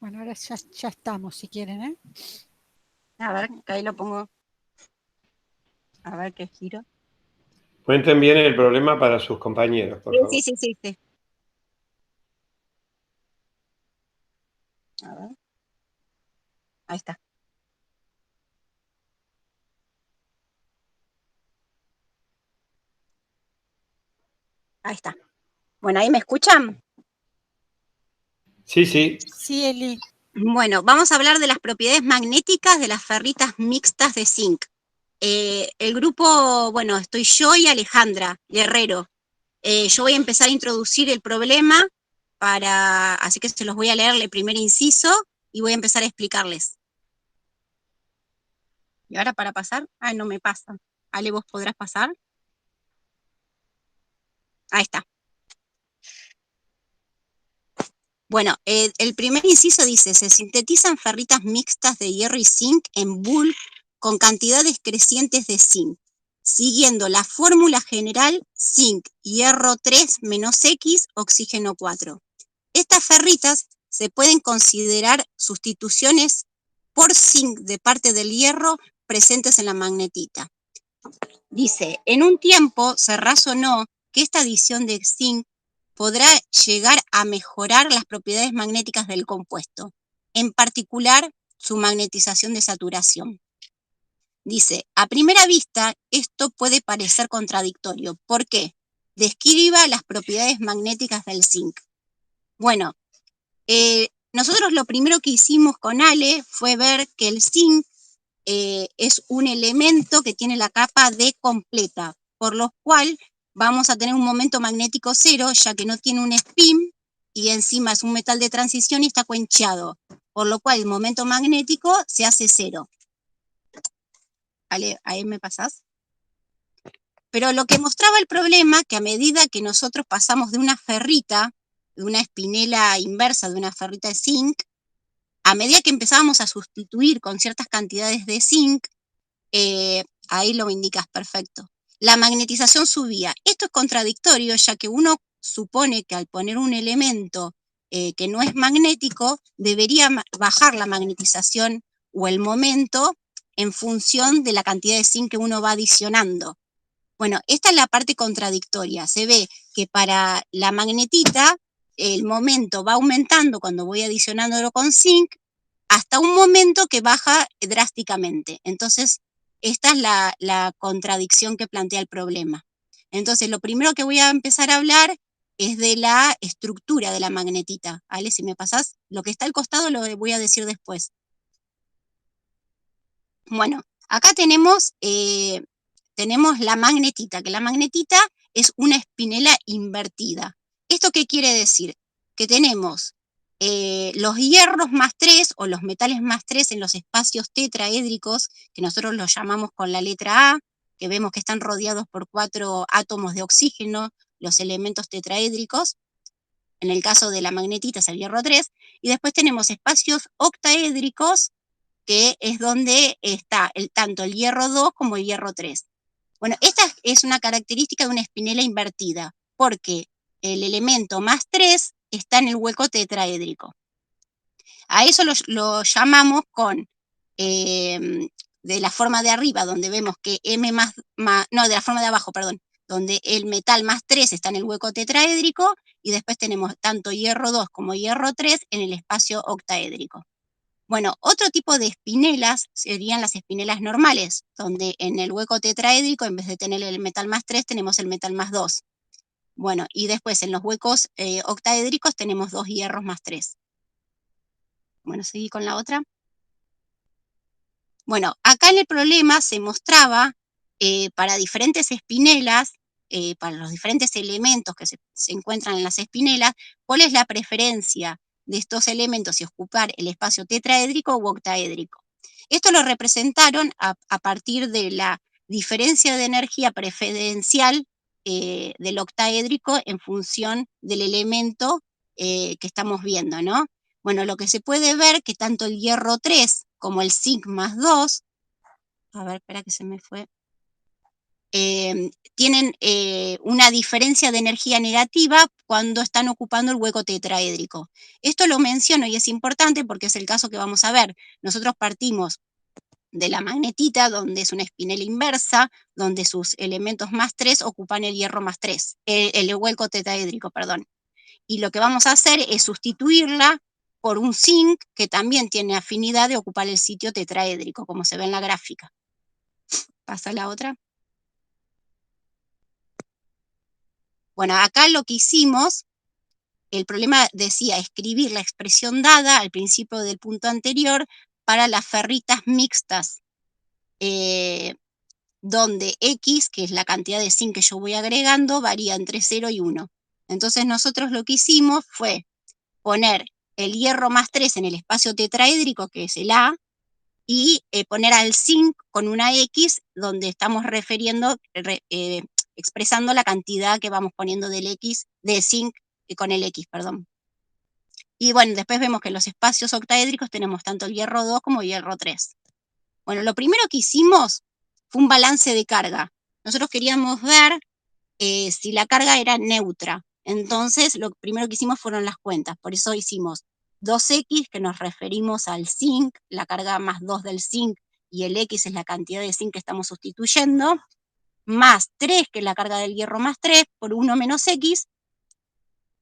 Bueno, ahora ya estamos, si quieren, ¿eh? A ver, ahí lo pongo. A ver qué giro. Cuenten bien el problema para sus compañeros, por favor. Sí. A ver. Ahí está. Ahí está. Bueno, ¿ahí me escuchan? Sí, sí. Sí, Eli. Bueno, vamos a hablar de las propiedades magnéticas de las ferritas mixtas de zinc. El grupo, bueno, estoy yo y Alejandra Guerrero. Yo voy a empezar a introducir el problema así que se los voy a leer el primer inciso y voy a empezar a explicarles. Y ahora para pasar, no me pasa. Ale, ¿vos podrás pasar? Ahí está. Bueno, el primer inciso dice, se sintetizan ferritas mixtas de hierro y zinc en bulk con cantidades crecientes de zinc, siguiendo la fórmula general zinc, hierro 3 menos X, oxígeno 4. Estas ferritas se pueden considerar sustituciones por zinc de parte del hierro presentes en la magnetita. Dice, en un tiempo se razonó que esta adición de zinc podrá llegar a mejorar las propiedades magnéticas del compuesto, en particular su magnetización de saturación. Dice, a primera vista esto puede parecer contradictorio. ¿Por qué? Describa las propiedades magnéticas del zinc. Bueno, nosotros lo primero que hicimos con Ale fue ver que el zinc es un elemento que tiene la capa D completa, por lo cual vamos a tener un momento magnético cero, ya que no tiene un spin, y encima es un metal de transición y está quencheado, por lo cual el momento magnético se hace cero. ¿Vale? ¿Ahí me pasás? Pero lo que mostraba el problema, que a medida que nosotros pasamos de una ferrita, de una espinela inversa de una ferrita de zinc, a medida que empezábamos a sustituir con ciertas cantidades de zinc, ahí lo indicas perfecto, la magnetización subía. Esto es contradictorio, ya que uno supone que al poner un elemento que no es magnético, debería bajar la magnetización o el momento en función de la cantidad de zinc que uno va adicionando. Bueno, esta es la parte contradictoria. Se ve que para la magnetita el momento va aumentando cuando voy adicionándolo con zinc, hasta un momento que baja drásticamente. Entonces, esta es la contradicción que plantea el problema. Entonces, lo primero que voy a empezar a hablar es de la estructura de la magnetita. ¿Vale? Si me pasás, lo que está al costado lo voy a decir después. Bueno, acá tenemos la magnetita, que la magnetita es una espinela invertida. ¿Esto qué quiere decir? Que tenemos los hierros más 3 o los metales más 3 en los espacios tetraédricos, que nosotros los llamamos con la letra A, que vemos que están rodeados por 4 átomos de oxígeno, los elementos tetraédricos. En el caso de la magnetita es el hierro 3, y después tenemos espacios octaédricos, que es donde está tanto el hierro 2 como el hierro 3. Bueno, esta es una característica de una espinela invertida, porque el elemento más 3 está en el hueco tetraédrico. A eso lo llamamos de la forma de arriba, donde vemos que de la forma de abajo, perdón, donde el metal más 3 está en el hueco tetraédrico, y después tenemos tanto hierro 2 como hierro 3 en el espacio octaédrico. Bueno, otro tipo de espinelas serían las espinelas normales, donde en el hueco tetraédrico, en vez de tener el metal más 3, tenemos el metal más 2. Bueno, y después en los huecos octaédricos tenemos 2 hierros más 3. Bueno, seguí con la otra. Bueno, acá en el problema se mostraba para diferentes espinelas, para los diferentes elementos que se encuentran en las espinelas, cuál es la preferencia de estos elementos, si ocupar el espacio tetraédrico u octaédrico. Esto lo representaron a partir de la diferencia de energía preferencial del octaédrico en función del elemento que estamos viendo, ¿no? Bueno, lo que se puede ver que tanto el hierro 3 como el zinc más 2, a ver, espera que se me fue. tienen una diferencia de energía negativa cuando están ocupando el hueco tetraédrico. Esto lo menciono y es importante porque es el caso que vamos a ver. Nosotros partimos de la magnetita, donde es una espinela inversa, donde sus elementos más 3 ocupan el hierro más 3, el hueco tetraédrico, perdón. Y lo que vamos a hacer es sustituirla por un zinc que también tiene afinidad de ocupar el sitio tetraédrico, como se ve en la gráfica. Pasa la otra. Bueno, acá lo que hicimos, el problema decía escribir la expresión dada al principio del punto anterior para las ferritas mixtas, donde X, que es la cantidad de zinc que yo voy agregando, varía entre 0 y 1. Entonces nosotros lo que hicimos fue poner el hierro más 3 en el espacio tetraédrico, que es el A, y poner al zinc con una X, donde estamos expresando la cantidad que vamos poniendo del zinc con el X, perdón. Y bueno, después vemos que en los espacios octaédricos tenemos tanto el hierro 2 como el hierro 3. Bueno, lo primero que hicimos fue un balance de carga. Nosotros queríamos ver si la carga era neutra. Entonces, lo primero que hicimos fueron las cuentas. Por eso hicimos 2X, que nos referimos al zinc, la carga más 2 del zinc, y el X es la cantidad de zinc que estamos sustituyendo, más 3, que es la carga del hierro más 3, por 1 menos X.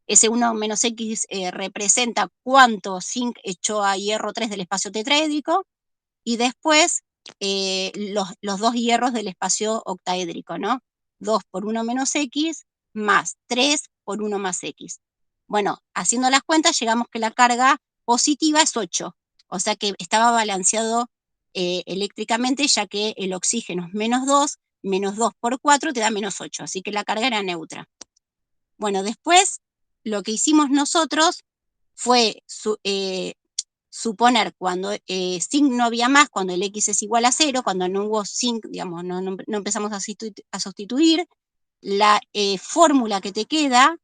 Ese 1 menos X representa cuánto zinc echó a hierro 3 del espacio tetraédrico, y después los dos hierros del espacio octaédrico, ¿no? 2 por 1 menos X más 3 por 1 más X. Bueno, haciendo las cuentas llegamos que la carga positiva es 8, o sea que estaba balanceado eléctricamente, ya que el oxígeno es menos 2 por 4 te da menos 8, así que la carga era neutra. Bueno, después lo que hicimos nosotros fue suponer cuando zinc no había más, cuando el X es igual a 0, cuando no hubo zinc, digamos, no empezamos a sustituir, la fórmula que te queda,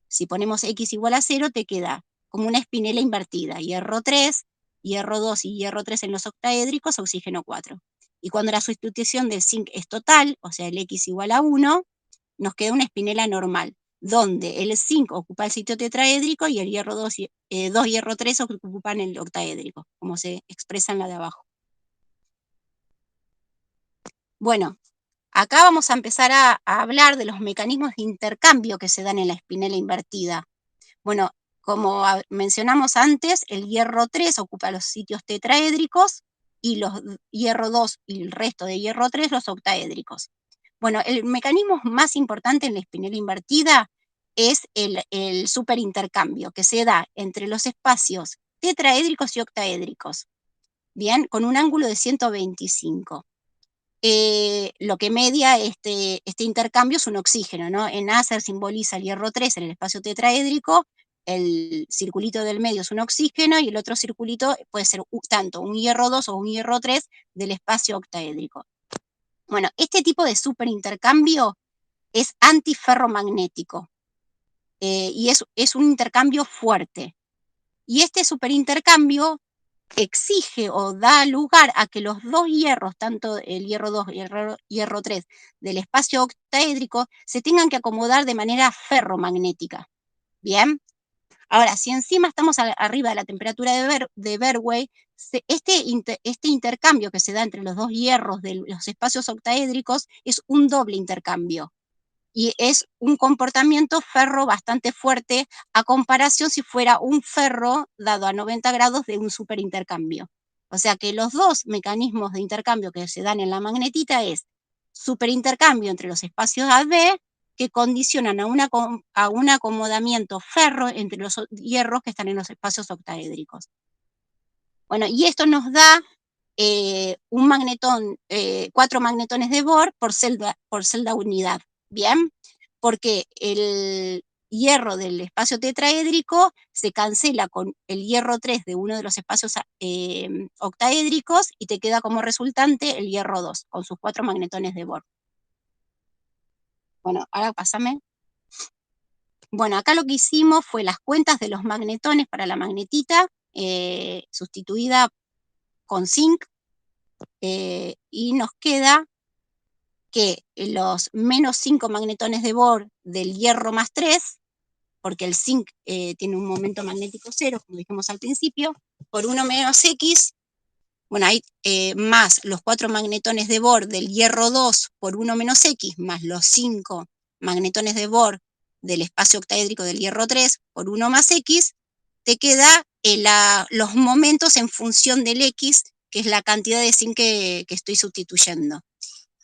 si ponemos X igual a 0, te queda como una espinela invertida, hierro 3, hierro 2 y hierro 3 en los octaédricos, oxígeno 4. Y cuando la sustitución del zinc es total, o sea, el X igual a 1, nos queda una espinela normal, donde el zinc ocupa el sitio tetraédrico y el hierro 2 y hierro 3 ocupan el octaédrico, como se expresa en la de abajo. Bueno, acá vamos a empezar a hablar de los mecanismos de intercambio que se dan en la espinela invertida. Bueno, como mencionamos antes, el hierro 3 ocupa los sitios tetraédricos y los hierro 2 y el resto de hierro 3 los octaédricos. Bueno, el mecanismo más importante en la espinela invertida es el superintercambio, que se da entre los espacios tetraédricos y octaédricos, bien, con un ángulo de 125. Lo que media este intercambio es un oxígeno, ¿no? En A se simboliza el hierro 3 en el espacio tetraédrico, el circulito del medio es un oxígeno y el otro circulito puede ser tanto un hierro 2 o un hierro 3 del espacio octaédrico. Bueno, este tipo de superintercambio es antiferromagnético y es un intercambio fuerte. Y este superintercambio exige o da lugar a que los dos hierros, tanto el hierro 2 y el hierro 3 del espacio octaédrico, se tengan que acomodar de manera ferromagnética. Bien. Ahora, si encima estamos arriba de la temperatura de Bergwijn, este intercambio que se da entre los dos hierros de los espacios octaédricos es un doble intercambio. Y es un comportamiento ferro bastante fuerte a comparación si fuera un ferro dado a 90 grados de un superintercambio. O sea que los dos mecanismos de intercambio que se dan en la magnetita es superintercambio entre los espacios AB, que condicionan a un acomodamiento ferro entre los hierros que están en los espacios octaédricos. Bueno, y esto nos da un magnetón, 4 magnetones de Bohr por celda unidad, ¿bien? Porque el hierro del espacio tetraédrico se cancela con el hierro 3 de uno de los espacios octaédricos y te queda como resultante el hierro 2 con sus 4 magnetones de Bohr. Bueno, ahora pásame. Bueno, acá lo que hicimos fue las cuentas de los magnetones para la magnetita, sustituida con zinc, y nos queda que los menos 5 magnetones de Bohr del hierro más 3, porque el zinc tiene un momento magnético 0, como dijimos al principio, por 1 menos X, bueno, hay más los 4 magnetones de Bohr del hierro 2 por 1 menos X, más los 5 magnetones de Bohr del espacio octaédrico del hierro 3 por 1 más X, te queda los momentos en función del X, que es la cantidad de zinc que estoy sustituyendo.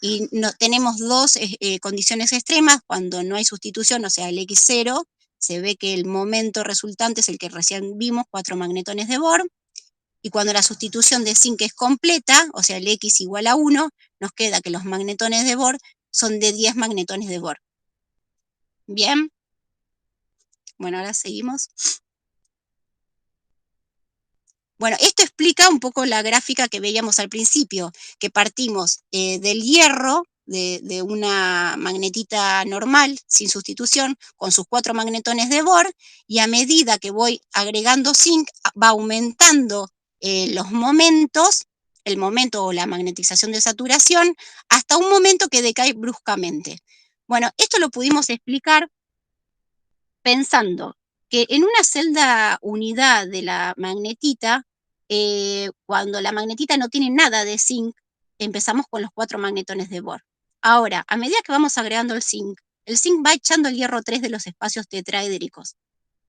Y tenemos dos condiciones extremas: cuando no hay sustitución, o sea, el X0, se ve que el momento resultante es el que recién vimos, 4 magnetones de Bohr, y cuando la sustitución de zinc es completa, o sea, el X igual a 1, nos queda que los magnetones de Bohr son de 10 magnetones de Bohr. ¿Bien? Bueno, ahora seguimos. Bueno, esto explica un poco la gráfica que veíamos al principio, que partimos del hierro, de una magnetita normal, sin sustitución, con sus 4 magnetones de Bohr, y a medida que voy agregando zinc, va aumentando los momentos, el momento o la magnetización de saturación, hasta un momento que decae bruscamente. Bueno, esto lo pudimos explicar pensando que en una celda unidad de la magnetita, cuando la magnetita no tiene nada de zinc, empezamos con los 4 magnetones de Bohr. Ahora, a medida que vamos agregando el zinc va echando el hierro 3 de los espacios tetraédricos.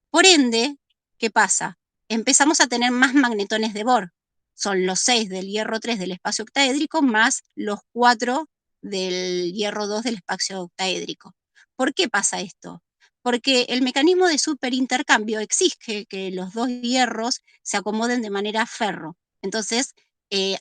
Por ende, ¿qué pasa? Empezamos a tener más magnetones de Bohr. Son los 6 del hierro 3 del espacio octaédrico más los 4 del hierro 2 del espacio octaédrico. ¿Por qué pasa esto? Porque el mecanismo de superintercambio exige que los dos hierros se acomoden de manera ferro. Entonces,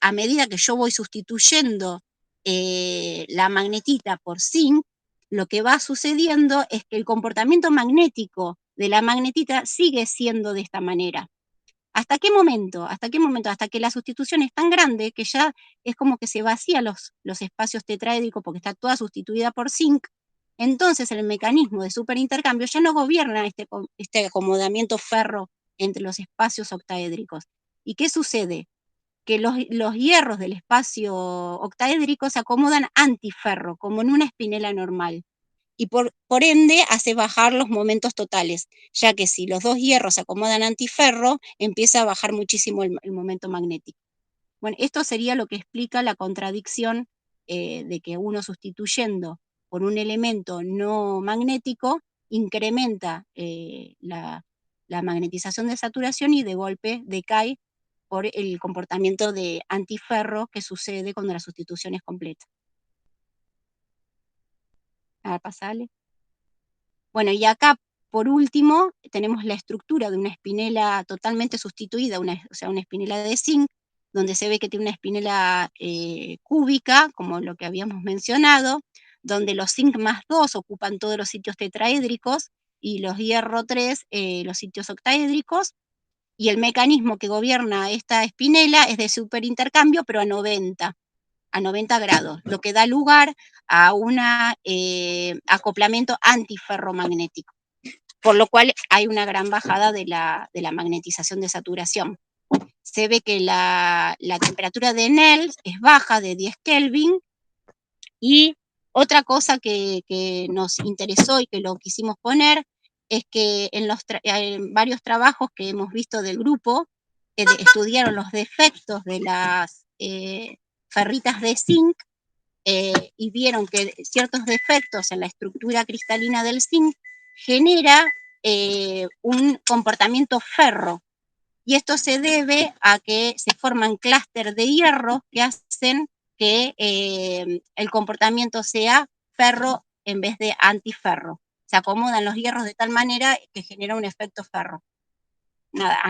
a medida que yo voy sustituyendo la magnetita por zinc, lo que va sucediendo es que el comportamiento magnético de la magnetita sigue siendo de esta manera. ¿Hasta qué momento? ¿Hasta qué momento? Hasta que la sustitución es tan grande que ya es como que se vacía los espacios tetraédricos porque está toda sustituida por zinc. Entonces el mecanismo de superintercambio ya no gobierna este acomodamiento ferro entre los espacios octaédricos. ¿Y qué sucede? Que los hierros del espacio octaédrico se acomodan antiferro, como en una espinela normal. Y por ende hace bajar los momentos totales, ya que si los dos hierros se acomodan antiferro, empieza a bajar muchísimo el momento magnético. Bueno, esto sería lo que explica la contradicción de que uno sustituyendo por un elemento no magnético incrementa la magnetización de saturación y de golpe decae por el comportamiento de antiferro que sucede cuando la sustitución es completa. A ver, pasale. Bueno, y acá, por último, tenemos la estructura de una espinela totalmente sustituida, o sea, una espinela de zinc, donde se ve que tiene una espinela cúbica, como lo que habíamos mencionado, donde los zinc más 2 ocupan todos los sitios tetraédricos y los hierro 3 los sitios octaédricos, y el mecanismo que gobierna esta espinela es de superintercambio, pero a 90 grados, lo que da lugar a un acoplamiento antiferromagnético, por lo cual hay una gran bajada de la magnetización de saturación. Se ve que la temperatura de Néel es baja, de 10 Kelvin, y otra cosa que nos interesó y que lo quisimos poner es que en varios trabajos que hemos visto del grupo, estudiaron los defectos de las ferritas de zinc y vieron que ciertos defectos en la estructura cristalina del zinc genera un comportamiento ferro. Y esto se debe a que se forman clústeres de hierro que hacen que el comportamiento sea ferro en vez de antiferro. Se acomodan los hierros de tal manera que genera un efecto ferro. Nada,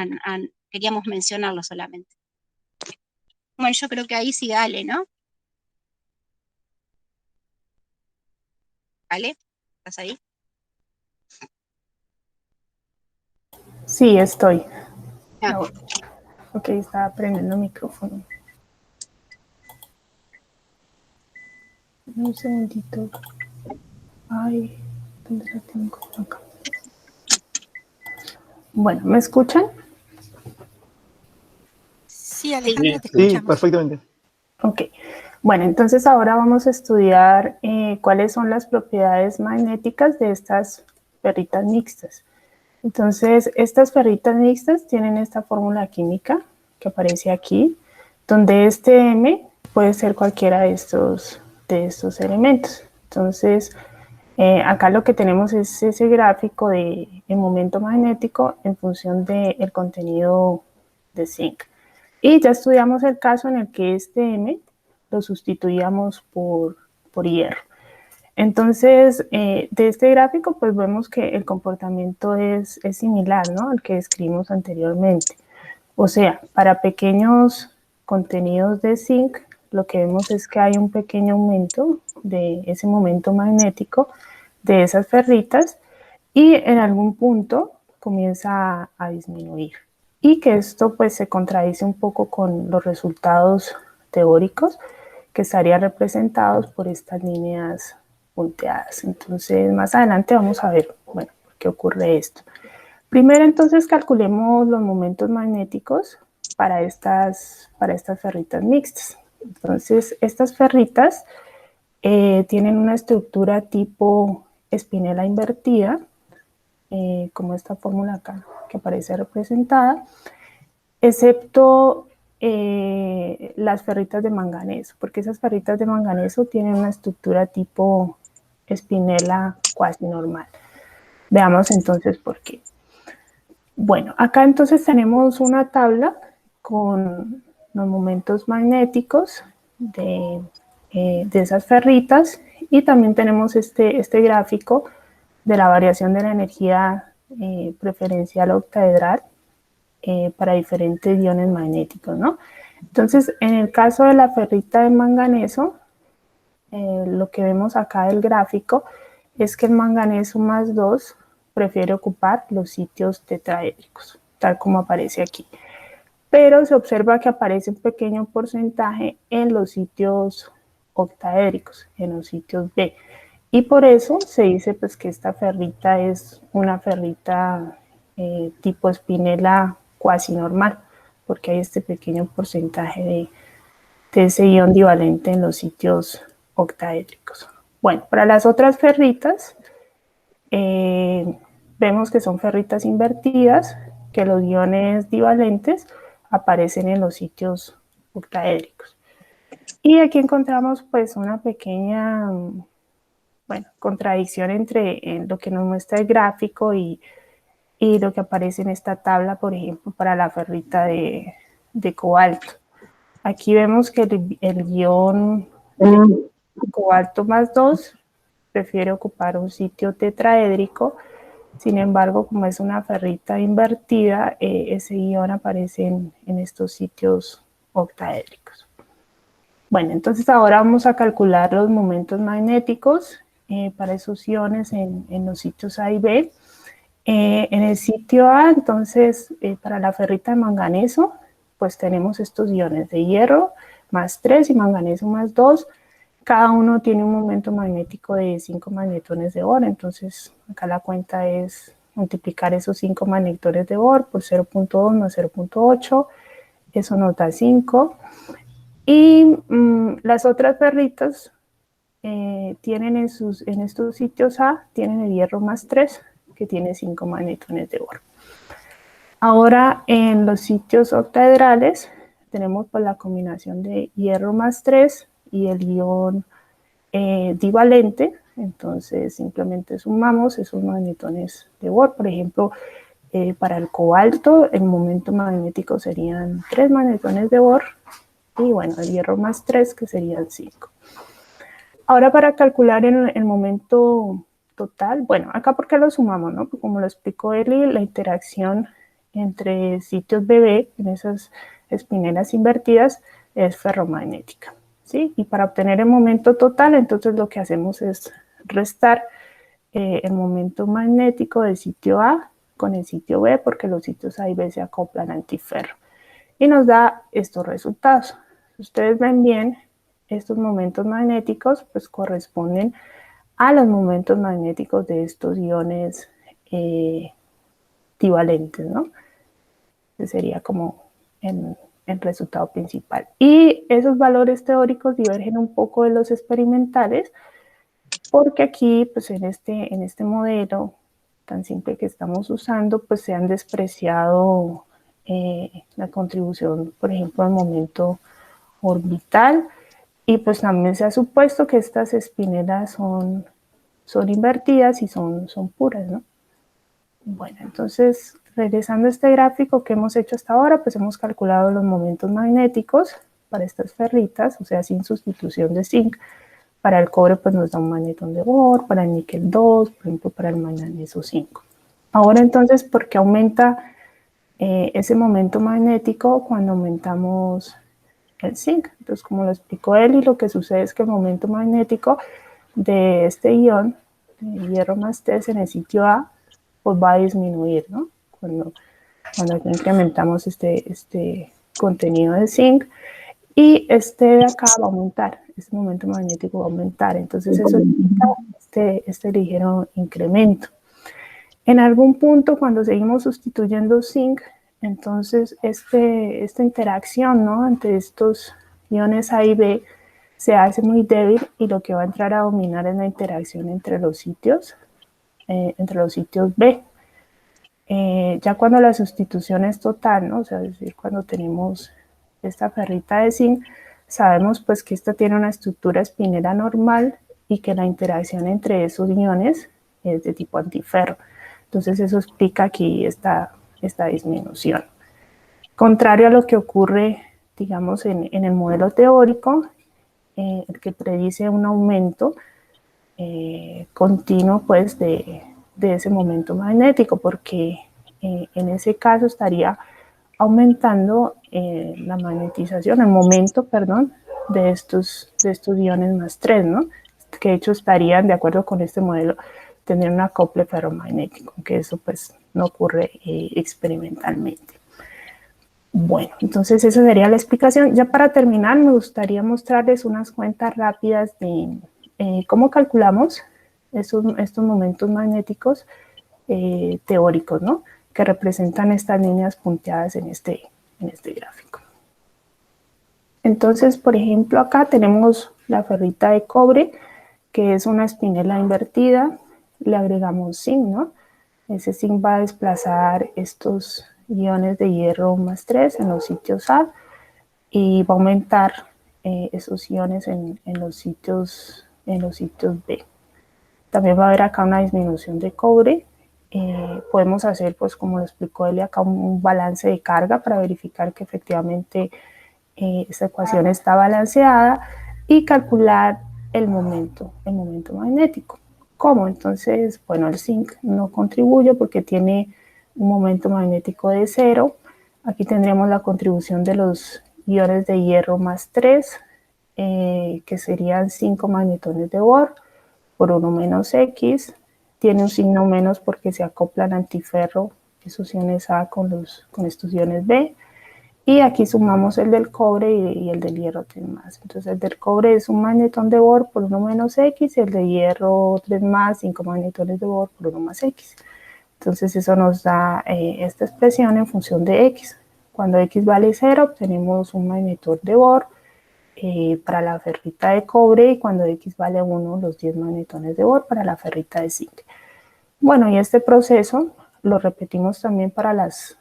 queríamos mencionarlo solamente. Bueno, yo creo que ahí sí, Ale, ¿no? ¿Ale? ¿Estás ahí? Sí, estoy. Ah. Ok, estaba prendiendo el micrófono. Un segundito. Ay, ¿dónde la tengo? Acá. Bueno, ¿me escuchan? Sí, Alejandra, te Sí, escuchamos. perfectamente. Ok. Bueno, entonces ahora vamos a estudiar cuáles son las propiedades magnéticas de estas ferritas mixtas. Entonces, estas ferritas mixtas tienen esta fórmula química que aparece aquí, donde este M puede ser cualquiera de estos elementos. Entonces, acá lo que tenemos es ese gráfico de momento magnético en función del contenido de zinc. Y ya estudiamos el caso en el que este M lo sustituíamos por hierro. Entonces, de este gráfico, pues vemos que el comportamiento es similar, ¿no?, al que describimos anteriormente. O sea, para pequeños contenidos de zinc, lo que vemos es que hay un pequeño aumento de ese momento magnético de esas ferritas y en algún punto comienza a disminuir. Y que esto pues se contradice un poco con los resultados teóricos que estarían representados por estas líneas punteadas. Entonces, más adelante vamos a ver, bueno, por qué ocurre esto. Primero, entonces, calculemos los momentos magnéticos para estas ferritas mixtas. Entonces, estas ferritas tienen una estructura tipo espinela invertida, como esta fórmula acá que aparece representada, excepto las ferritas de manganeso, porque esas ferritas de manganeso tienen una estructura tipo espinela cuasi normal. Veamos entonces por qué. Bueno, acá entonces tenemos una tabla con los momentos magnéticos de esas ferritas y también tenemos este gráfico de la variación de la energía preferencial octaedral para diferentes iones magnéticos, ¿no? Entonces, en el caso de la ferrita de manganeso, lo que vemos acá del gráfico es que el manganeso más 2 prefiere ocupar los sitios tetraédricos, tal como aparece aquí. Pero se observa que aparece un pequeño porcentaje en los sitios octaédricos, en los sitios B. Y por eso se dice pues que esta ferrita es una ferrita tipo espinela cuasi normal, porque hay este pequeño porcentaje de ese ion divalente en los sitios octaédricos. Bueno, para las otras ferritas, vemos que son ferritas invertidas, que los iones divalentes aparecen en los sitios octaédricos. Y aquí encontramos pues una pequeña, bueno, contradicción entre lo que nos muestra el gráfico y lo que aparece en esta tabla, por ejemplo, para la ferrita de cobalto. Aquí vemos que el ion cobalto más 2 prefiere ocupar un sitio tetraédrico. Sin embargo, como es una ferrita invertida, ese ion aparece en estos sitios octaédricos. Bueno, entonces ahora vamos a calcular los momentos magnéticos para esos iones en los sitios A y B. En el sitio A, entonces, para la ferrita de manganeso, pues tenemos estos iones de hierro más 3 y manganeso más 2. Cada uno tiene un momento magnético de 5 magnetones de Bohr. Entonces, acá la cuenta es multiplicar esos 5 magnetones de Bohr por 0.2 más 0.8. Eso nos da 5. Y las otras ferritas tienen en estos sitios A, tienen el hierro más 3, que tiene 5 magnetones de Bohr. Ahora, en los sitios octaedrales, tenemos pues la combinación de hierro más 3 y el ion divalente. Entonces, simplemente sumamos esos magnetones de Bohr. Por ejemplo, para el cobalto, el momento magnético serían 3 magnetones de Bohr. Y bueno, el hierro más 3, que serían 5. Ahora, para calcular el momento total, bueno, acá ¿por qué lo sumamos, no? Porque como lo explicó Eli, la interacción entre sitios BB, en esas espinelas invertidas, es ferromagnética, ¿sí? Y para obtener el momento total, entonces lo que hacemos es restar el momento magnético del sitio A con el sitio B, porque los sitios A y B se acoplan antiferro. Y nos da estos resultados. Si ustedes ven bien, estos momentos magnéticos pues corresponden a los momentos magnéticos de estos iones divalentes, ¿no? Que sería como en el resultado principal. Y esos valores teóricos divergen un poco de los experimentales, porque aquí, pues en este modelo tan simple que estamos usando, pues se han despreciado la contribución, por ejemplo, al momento orbital, y pues también se ha supuesto que estas espinelas son invertidas y son puras, ¿no? Bueno, entonces, regresando a este gráfico que hemos hecho hasta ahora, pues hemos calculado los momentos magnéticos para estas ferritas, o sea, sin sustitución de zinc. Para el cobre, pues nos da un magnetón de Bohr, para el níquel 2, por ejemplo, para el manganeso 5. Ahora, entonces, ¿por qué aumenta ese momento magnético cuando aumentamos el zinc? Entonces, como lo explicó Eli, lo que sucede es que el momento magnético de este ion, de hierro más 3 en el sitio A, pues va a disminuir, ¿no? Cuando aquí incrementamos este contenido de zinc, y este de acá va a aumentar, este momento magnético va a aumentar, entonces eso explica este ligero incremento. En algún punto, cuando seguimos sustituyendo zinc, entonces esta interacción, ¿no?, entre estos iones A y B se hace muy débil, y lo que va a entrar a dominar es la interacción entre los sitios B. Ya cuando la sustitución es total, ¿no?, o sea, es decir, cuando tenemos esta ferrita de zinc, sabemos pues que esta tiene una estructura espinera normal y que la interacción entre esos iones es de tipo antiferro. Entonces eso explica aquí esta disminución. Contrario a lo que ocurre, digamos, en el modelo teórico, el que predice un aumento continuo pues de ese momento magnético, porque en ese caso estaría aumentando la magnetización, el momento, perdón, de estos iones más 3, ¿no? Que de hecho estarían, de acuerdo con este modelo, tendrían un acople ferromagnético, aunque eso pues no ocurre experimentalmente. Bueno, entonces esa sería la explicación. Ya para terminar, me gustaría mostrarles unas cuentas rápidas de cómo calculamos estos momentos magnéticos teóricos, ¿no?, que representan estas líneas punteadas en este gráfico. Entonces, por ejemplo, acá tenemos la ferrita de cobre, que es una espinela invertida. Le agregamos zinc, ¿no? Ese zinc va a desplazar estos iones de hierro más 3 en los sitios A, y va a aumentar esos iones en los sitios B. También va a haber acá una disminución de cobre. Podemos hacer, pues como lo explicó Eli acá, un balance de carga para verificar que efectivamente esta ecuación está balanceada, y calcular el momento magnético. ¿Cómo? Entonces, bueno, el zinc no contribuye porque tiene un momento magnético de 0. Aquí tendríamos la contribución de los iones de hierro más 3, que serían 5 magnetones de Bohr por 1 menos X. Tiene un signo menos porque se acoplan antiferro esos iones A con estos iones B. Y aquí sumamos el del cobre y el del hierro 3 más. Entonces el del cobre es un magnetón de Bohr por 1 menos X, y el de hierro 3 más, 5 magnetones de Bohr por 1 más X. Entonces eso nos da esta expresión en función de X. Cuando X vale 0, obtenemos un magnetón de Bohr para la ferrita de cobre, y cuando X vale 1, los 10 magnetones de Bohr para la ferrita de zinc. Bueno, y este proceso lo repetimos también para las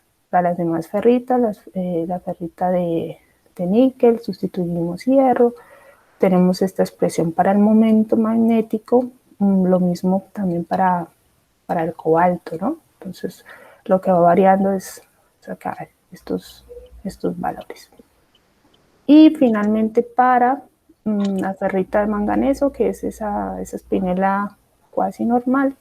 demás ferritas. La ferrita de níquel, sustituimos hierro, tenemos esta expresión para el momento magnético, lo mismo también para el cobalto, ¿no? Entonces lo que va variando es sacar estos valores. Y finalmente para la ferrita de manganeso, que es esa espinela cuasi normal,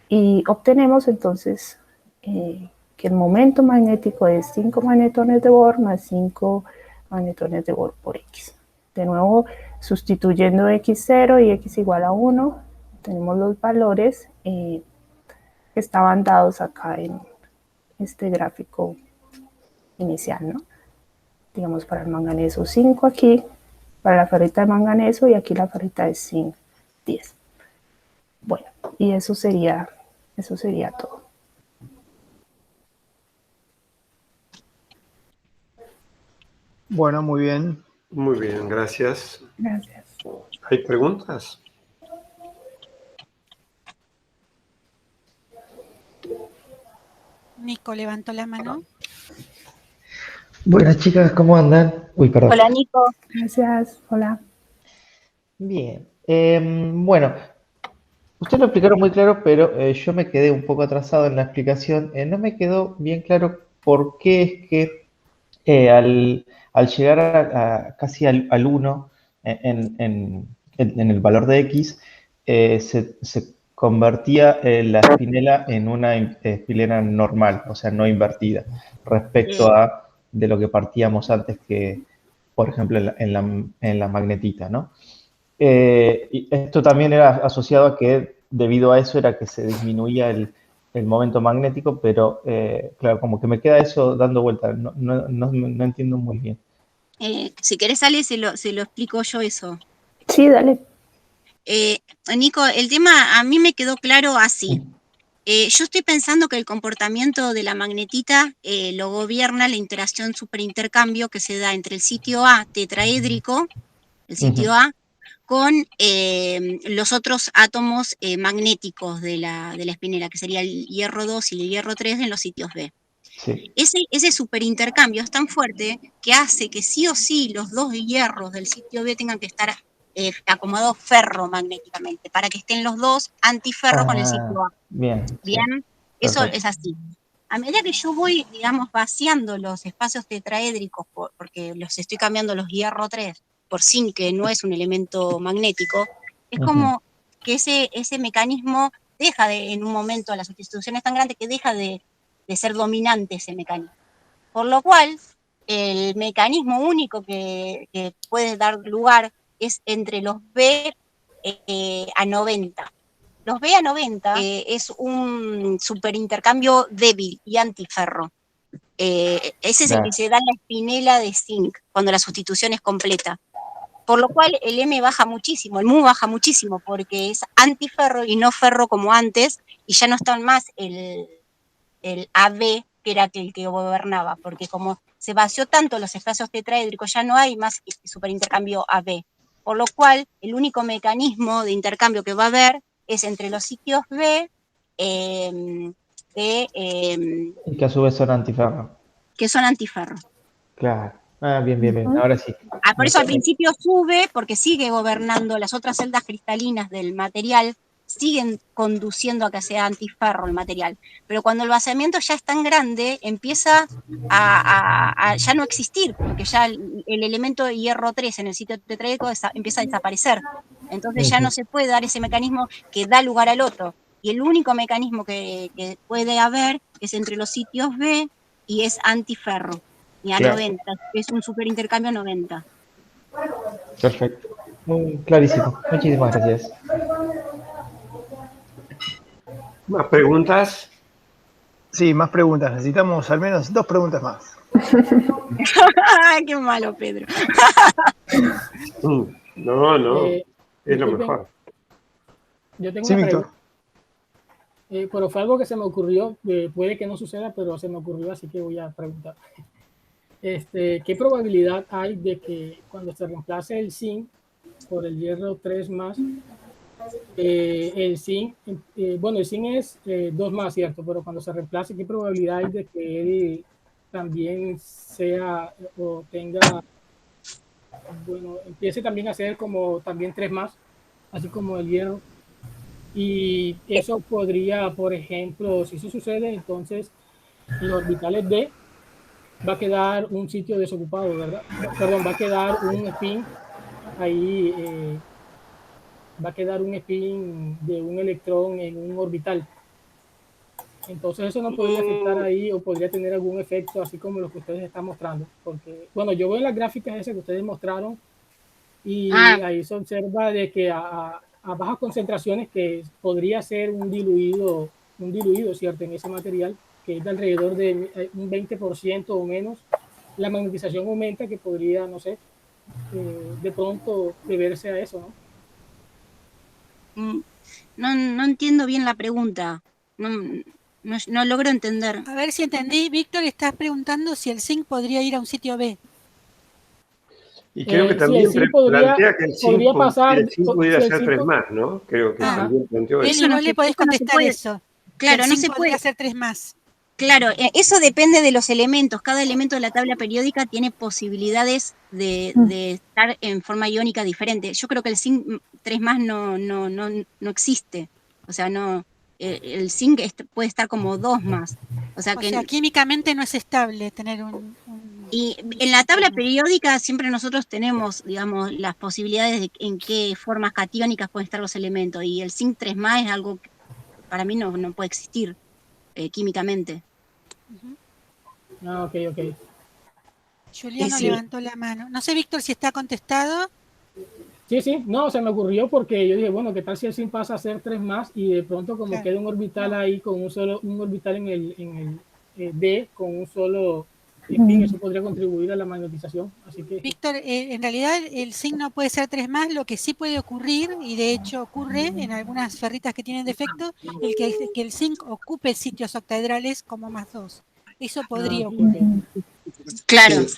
y obtenemos entonces que el momento magnético es 5 magnetones de Bohr más 5 magnetones de Bohr por X. De nuevo, sustituyendo X0 y X igual a 1, tenemos los valores que estaban dados acá en este gráfico inicial, ¿no? Digamos, para el manganeso 5 aquí, para la ferrita de manganeso, y aquí la ferrita de zinc 10. Bueno, y eso sería todo. Bueno, muy bien. Muy bien, gracias. Gracias. ¿Hay preguntas? Nico levantó la mano. Buenas chicas, ¿cómo andan? Uy, perdón. Hola, Nico. Gracias. Hola. Bien. Bueno, ustedes lo explicaron muy claro, pero yo me quedé un poco atrasado en la explicación. No me quedó bien claro por qué es que al llegar casi al 1 en el valor de X, se convertía la espinela en una espinela normal, o sea, no invertida, respecto a de lo que partíamos antes que, por ejemplo, en la magnetita, ¿no? Y esto también era asociado a que debido a eso era que se disminuía el momento magnético, pero claro, como que me queda eso dando vuelta, no entiendo muy bien. Si querés, Ale, se lo explico yo eso. Sí, dale. Nico, el tema a mí me quedó claro así. Yo estoy pensando que el comportamiento de la magnetita lo gobierna la interacción superintercambio que se da entre el sitio A tetraédrico, el sitio A, con los otros átomos magnéticos de la espinela, que sería el hierro 2 y el hierro 3 en los sitios B. Sí. Ese superintercambio es tan fuerte que hace que sí o sí los dos hierros del sitio B tengan que estar acomodados ferromagnéticamente, para que estén los dos antiferro con el sitio A. Bien. Bien, Sí. eso Perfecto. es así. A medida que yo voy, digamos, vaciando los espacios tetraédricos, porque los estoy cambiando los hierro 3 por zinc, que no es un elemento magnético, es como que ese mecanismo deja de, en un momento, la sustitución es tan grande que deja de ser dominante ese mecanismo. Por lo cual, el mecanismo único que puede dar lugar es entre los B a 90. Los B a 90 es un superintercambio débil y antiferro. Ese es el que se da en la espinela de zinc cuando la sustitución es completa. Por lo cual el M baja muchísimo, el mu baja muchísimo, porque es antiferro y no ferro como antes, y ya no está más el AB, que era el que gobernaba, porque como se vació tanto los espacios tetraédricos, ya no hay más superintercambio AB. Por lo cual, el único mecanismo de intercambio que va a haber es entre los sitios B Y que a su vez son antiferro. que son antiferro. Claro. Bien. Ahora sí. Por eso al principio sube, porque sigue gobernando las otras celdas cristalinas del material, siguen conduciendo a que sea antiferro el material. Pero cuando el vaciamiento ya es tan grande, empieza a ya no existir, porque ya el elemento hierro 3 en el sitio tetraédrico empieza a desaparecer. Entonces ya no se puede dar ese mecanismo que da lugar al otro. Y el único mecanismo que puede haber es entre los sitios B y es antiferro. Y a Claro. 90, es un superintercambio 90. Perfecto. Muy clarísimo. Muchísimas gracias. ¿Más preguntas? Sí, más preguntas. Necesitamos al menos 2 preguntas más. Qué malo, Pedro. No. Es lo mejor. Yo tengo Sí, una Víctor. pregunta. Pero fue algo que se me ocurrió, puede que no suceda, pero se me ocurrió, así que voy a preguntar. ¿Qué probabilidad hay de que cuando se reemplace el zinc por el hierro 3 más, el zinc, el zinc es 2 más, ¿cierto? Pero cuando se reemplace, ¿qué probabilidad hay de que él también sea o tenga, empiece también a ser como también 3 más, así como el hierro? Y eso podría, por ejemplo, si eso sucede, entonces en los orbitales D va a quedar un sitio desocupado, ¿verdad? Perdón, va a quedar un spin ahí, va a quedar un spin de un electrón en un orbital. Entonces eso no podría afectar ahí o podría tener algún efecto así como lo que ustedes están mostrando. Porque, bueno, yo veo en las gráficas esas que ustedes mostraron y ahí se observa de que a bajas concentraciones que podría ser un diluido, ¿cierto? En ese material, que es de alrededor de un 20% o menos, la magnetización aumenta, que podría, no sé, de pronto deberse a eso, ¿no? No entiendo bien la pregunta. No logro entender. A ver si entendí, Víctor, estás preguntando si el zinc podría ir a un sitio B. Y creo que Sí, también el zinc podría plantea que el podría 5 pasar, pudiera si el ser 3 zinc más, ¿no? Creo que Ah. también planteó eso. Eli, no vos le se- podés eso no se contestar puede. eso. Claro, El no zinc se podría puede. ser 3 más. Claro, eso depende de los elementos. Cada elemento de la tabla periódica tiene posibilidades de estar en forma iónica diferente. Yo creo que el zinc 3 más no existe. O sea, no, el zinc puede estar como 2 más. O sea O que sea, químicamente no es estable tener y en la tabla zinc. periódica siempre nosotros tenemos, digamos, las posibilidades de en qué formas catiónicas pueden estar los elementos. Y el zinc 3 más es algo que para mí no puede existir químicamente. Ah, ok. Juliano Sí. levantó la mano. No sé, Víctor, si está contestado. Sí, no, se me ocurrió porque yo dije, bueno, ¿qué tal si el zinc pasa a ser 3 más y de pronto como Claro. queda un orbital ahí con un orbital en el D con un solo spin, eso podría contribuir a la magnetización. Así que Víctor, en realidad el zinc no puede ser 3 más, lo que sí puede ocurrir, y de hecho ocurre en algunas ferritas que tienen defecto, que el zinc ocupe sitios octaedrales como más 2. Eso podría ocurrir. Claro, Sí.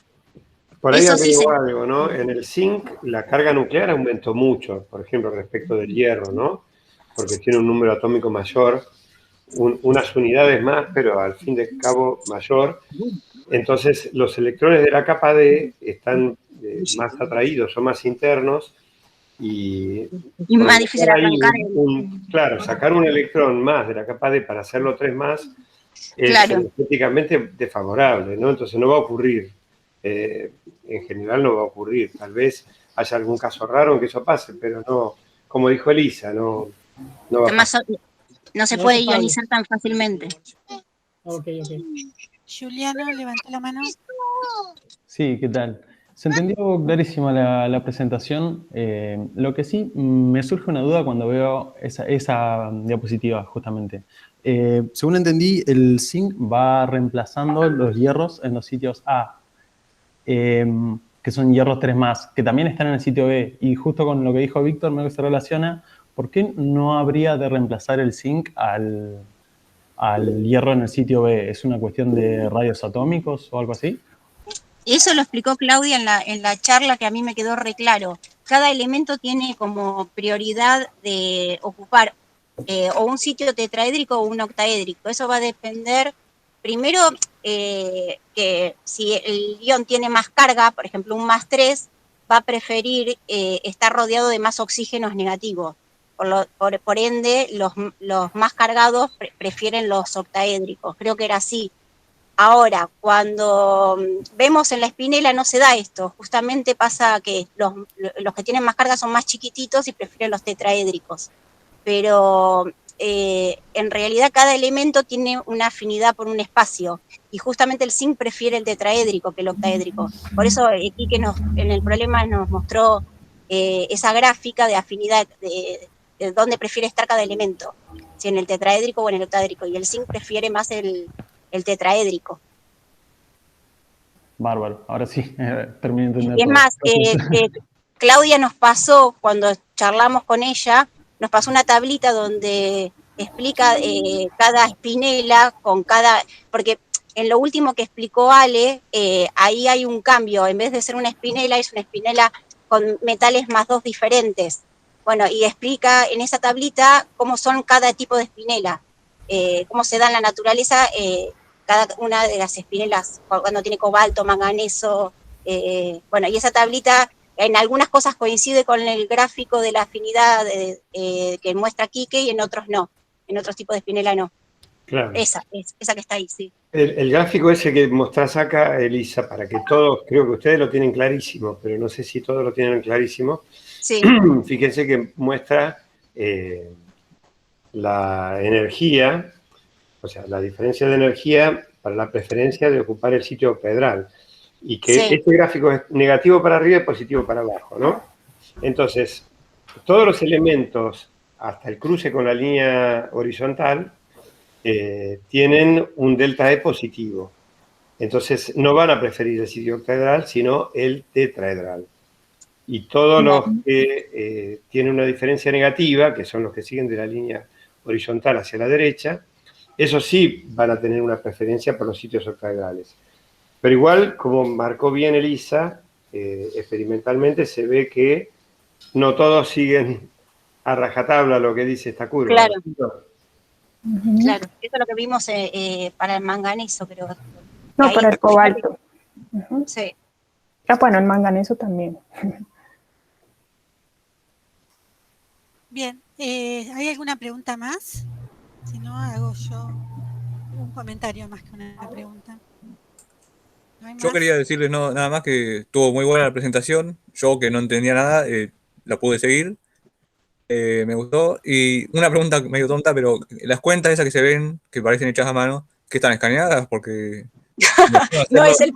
Por ahí eso sí agrego algo, ¿no? En el zinc la carga nuclear aumentó mucho, por ejemplo, respecto del hierro, ¿no? Porque tiene un número atómico mayor, unas unidades más, pero al fin de cabo mayor. Entonces, los electrones de la capa D están más atraídos, son más internos y y más provocar difícil ahí arrancar. claro, sacar un electrón más de la capa D para hacerlo 3 más es Claro. energéticamente desfavorable, ¿no? Entonces no va a ocurrir. En general no va a ocurrir. Tal vez haya algún caso raro en que eso pase, pero no, como dijo Elisa, no va a Además, pasar. no se No puede es estable. ionizar tan fácilmente. Ok. Juliano levantó la mano. Sí, ¿qué tal? Se entendió clarísima la presentación. Lo que sí me surge una duda cuando veo esa diapositiva, justamente. Según entendí, el zinc va reemplazando los hierros en los sitios A, que son hierros 3 más, que también están en el sitio B. Y justo con lo que dijo Víctor, me se relaciona, ¿por qué no habría de reemplazar el zinc al hierro en el sitio B? ¿Es una cuestión de radios atómicos o algo así? Eso lo explicó Claudia en la charla, que a mí me quedó re claro. Cada elemento tiene como prioridad de ocupar o un sitio tetraédrico o un octaédrico. Eso va a depender, primero, que si el ion tiene más carga, por ejemplo un más 3, va a preferir estar rodeado de más oxígenos negativos. Por ende, los más cargados prefieren los octaédricos. Creo que era así. Ahora, cuando vemos en la espinela no se da esto, justamente pasa que los que tienen más carga son más chiquititos y prefieren los tetraédricos, pero en realidad cada elemento tiene una afinidad por un espacio y justamente el zinc prefiere el tetraédrico que el octaédrico. Por eso Quique en el problema nos mostró esa gráfica de afinidad de dónde prefiere estar cada elemento, si en el tetraédrico o en el octaédrico, y el zinc prefiere más el tetraédrico. Bárbaro, ahora sí, terminé de entender Y es todo. más, Claudia nos pasó, cuando charlamos con ella, nos pasó una tablita donde explica cada espinela con cada, porque en lo último que explicó Ale, ahí hay un cambio, en vez de ser una espinela, es una espinela con metales más 2 diferentes. Bueno, y explica en esa tablita cómo son cada tipo de espinela, cómo se da en la naturaleza cada una de las espinelas, cuando tiene cobalto, manganeso, bueno, y esa tablita en algunas cosas coincide con el gráfico de la afinidad que muestra Quique y en otros no, en otros tipos de espinela no. Claro. Esa que está ahí, sí. El gráfico ese que mostrás acá, Elisa, para que todos, creo que ustedes lo tienen clarísimo, pero no sé si todos lo tienen clarísimo. Sí. Fíjense que muestra la energía, o sea, la diferencia de energía para la preferencia de ocupar el sitio octaedral. Y que Sí. este gráfico es negativo para arriba y positivo para abajo, ¿no? Entonces, todos los elementos, hasta el cruce con la línea horizontal, tienen un delta E positivo. Entonces, no van a preferir el sitio octaedral, sino el tetraedral. Y todos los que tienen una diferencia negativa, que son los que siguen de la línea horizontal hacia la derecha, esos sí van a tener una preferencia por los sitios octaedrales. Pero igual, como marcó bien Elisa, experimentalmente se ve que no todos siguen a rajatabla lo que dice esta curva. Claro. Ujú. Claro, eso es lo que vimos para el manganeso, pero... No, ahí- para el cobalto. Ujú. Sí. Ah, bueno, el manganeso también. Bien, ¿hay alguna pregunta más? Si no, hago yo un comentario más que una pregunta. ¿No hay Yo más? quería decirles nada más que estuvo muy buena la presentación. Yo que no entendía nada, la pude seguir. Me gustó. Y una pregunta medio tonta, pero las cuentas esas que se ven, que parecen hechas a mano, ¿que están escaneadas? Porque No, es el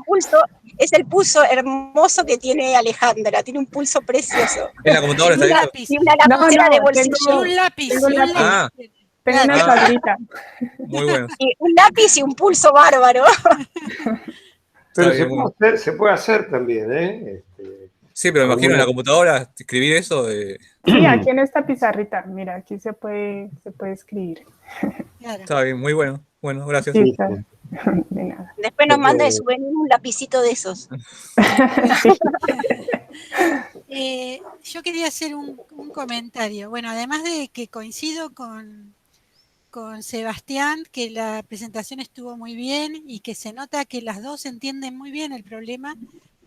pulso hermoso que tiene Alejandra, tiene un pulso precioso. ¿En la computadora Y está un eso? lápiz. Y una No, lapicera de Y bolsillo. un lápiz. tengo Y un lápiz. lápiz. Ah. Tengo una Claro. tablita. Muy bueno. Y un lápiz y un pulso bárbaro. Pero Está bien, se puede hacer también, ¿eh? Sí, pero me imagino en la computadora escribir eso. Sí, aquí en esta pizarrita, mira, aquí se puede escribir. Claro. Está bien, muy bueno. Bueno, gracias. Sí, claro. De nada. Después nos manda de souvenir un lapicito de esos. Yo quería hacer un comentario. Bueno, además de que coincido con Sebastián, que la presentación estuvo muy bien y que se nota que las dos entienden muy bien el problema,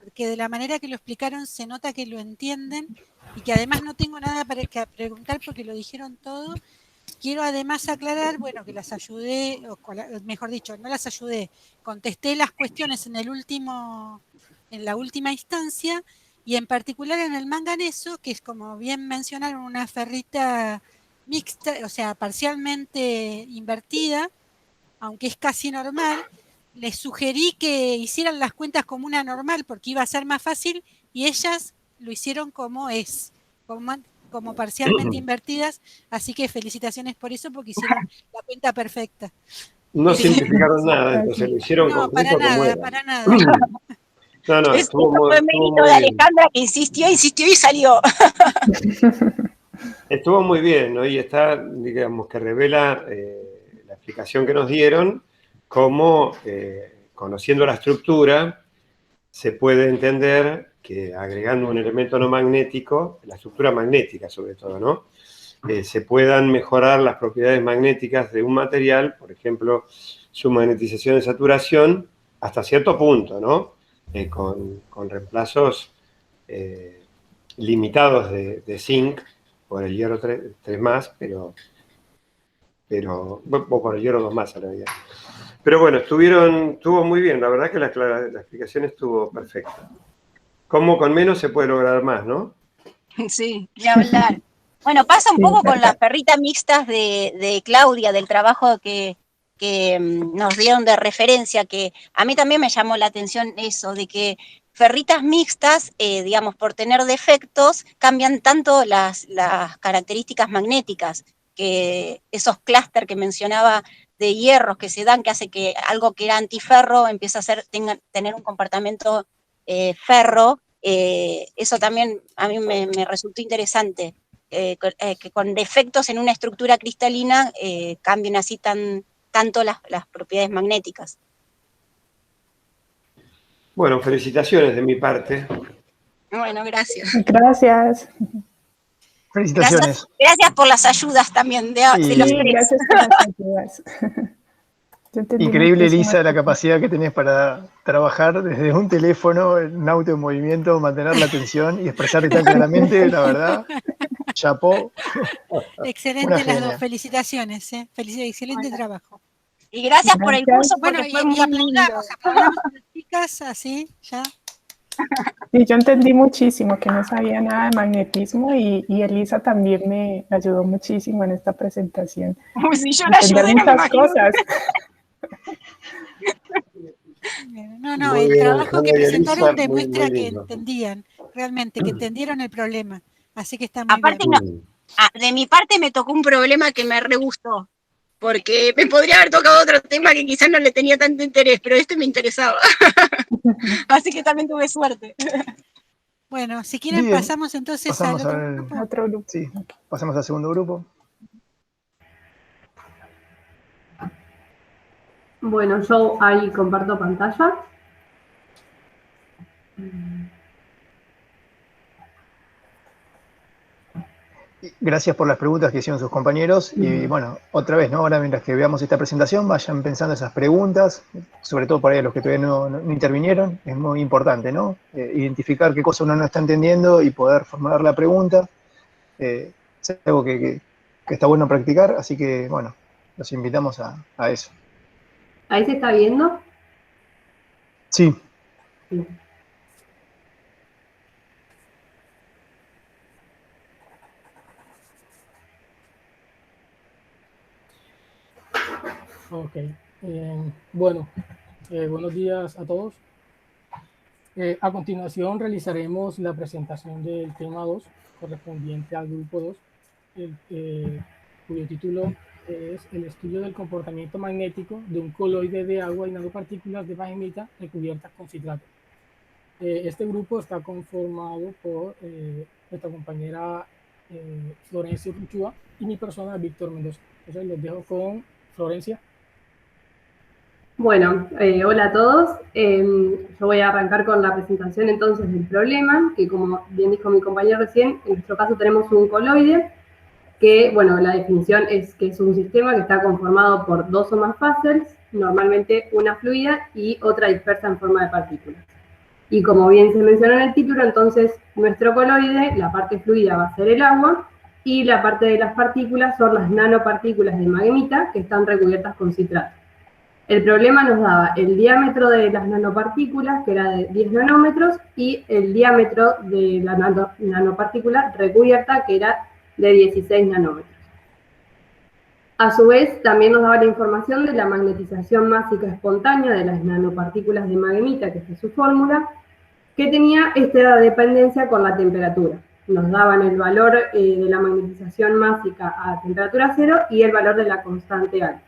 porque de la manera que lo explicaron se nota que lo entienden y que además no tengo nada para preguntar porque lo dijeron todo. Quiero además aclarar, bueno, que las ayudé, o mejor dicho, no las ayudé, contesté las cuestiones en la última instancia, y en particular en el manganeso, que es, como bien mencionaron, una ferrita mixta, o sea, parcialmente invertida, aunque es casi normal. Les sugerí que hicieran las cuentas como una normal porque iba a ser más fácil, y ellas lo hicieron como es, como parcialmente invertidas, así que felicitaciones por eso, porque hicieron la cuenta perfecta. No simplificaron nada, entonces lo hicieron No, para completo como nada, era. para nada. No, Eso estuvo muy fue mérito de bien. Alejandra, que insistió y salió. Estuvo muy bien, ¿no? Y está, digamos, que revela la explicación que nos dieron, cómo, conociendo la estructura, se puede entender que agregando un elemento no magnético, la estructura magnética sobre todo, ¿no? Se puedan mejorar las propiedades magnéticas de un material, por ejemplo, su magnetización de saturación, hasta cierto punto, ¿no? Con reemplazos limitados de zinc por el hierro 3 más, pero o por el hierro 2 más en realidad. Pero bueno, estuvo muy bien, la verdad que la explicación estuvo perfecta. ¿Cómo con menos se puede lograr más, no? Sí, ni hablar. Bueno, pasa un poco con las perritas mixtas de Claudia, del trabajo que nos dieron de referencia, que a mí también me llamó la atención eso, de que ferritas mixtas, digamos, por tener defectos, cambian tanto las características magnéticas, que esos clúster que mencionaba de hierros que se dan, que hace que algo que era antiferro empiece a tener un comportamiento ferro. Eso también a mí me resultó interesante, que con defectos en una estructura cristalina cambien así tanto las propiedades magnéticas. Bueno, felicitaciones de mi parte. Bueno, gracias. Gracias. Felicitaciones. Gracias por las ayudas también de Sí, los Sí, tres. gracias por las ayudas. Yo entendí Increíble, muchísimo. Elisa, la capacidad que tenés para trabajar desde un teléfono, un auto en movimiento, mantener la atención y expresarte tan claramente, la verdad. Chapó. Excelente las dos, genia. felicitaciones, excelente trabajo. Y gracias por el curso, Bueno, porque y fue muy lindo. aplaudamos a las chicas, así, ya. Sí, yo entendí muchísimo, que no sabía nada de magnetismo, y Elisa también me ayudó muchísimo en esta presentación. Uy, si yo la Entender ayudé, no me muchas imagino. cosas. No, Muy el bien, trabajo que Alejandra y presentaron Elisa, demuestra muy que lindo. entendían, realmente, que entendieron el problema. Así que está muy Aparte, bien. de mi parte me tocó un problema que me re gustó, porque me podría haber tocado otro tema que quizás no le tenía tanto interés, pero este me interesaba. Así que también tuve suerte. Bueno, si quieren Bien, pasamos entonces pasamos al otro al- grupo. Otro grupo. Sí, pasamos al segundo grupo. Bueno, yo ahí comparto pantalla. Gracias por las preguntas que hicieron sus compañeros. Y bueno, otra vez, ¿no? Ahora mientras que veamos esta presentación, vayan pensando esas preguntas, sobre todo para los que todavía no intervinieron. Es muy importante, ¿no? Identificar qué cosa uno no está entendiendo y poder formular la pregunta. Es algo que está bueno practicar, así que, bueno, los invitamos a eso. ¿Ahí se está viendo? Sí. Sí. Ok. Bueno, buenos días a todos. A continuación realizaremos la presentación del tema 2, correspondiente al grupo 2, cuyo título es el estudio del comportamiento magnético de un coloide de agua y nanopartículas de magnemita recubiertas con citrato. Este grupo está conformado por nuestra compañera Florencia Urruchúa y mi persona, Víctor Mendoza. Entonces los dejo con Florencia. Bueno, hola a todos. Yo voy a arrancar con la presentación entonces del problema, que como bien dijo mi compañero recién, en nuestro caso tenemos un coloide, que, bueno, la definición es que es un sistema que está conformado por dos o más fases, normalmente una fluida y otra dispersa en forma de partículas. Y como bien se mencionó en el título, entonces nuestro coloide, la parte fluida va a ser el agua, y la parte de las partículas son las nanopartículas de magnemita que están recubiertas con citrato. El problema nos daba el diámetro de las nanopartículas, que era de 10 nanómetros, y el diámetro de la nanopartícula recubierta, que era de 16 nanómetros. A su vez, también nos daba la información de la magnetización másica espontánea de las nanopartículas de magnemita, que es su fórmula, que tenía esta dependencia con la temperatura. Nos daban el valor de la magnetización másica a temperatura cero y el valor de la constante alfa.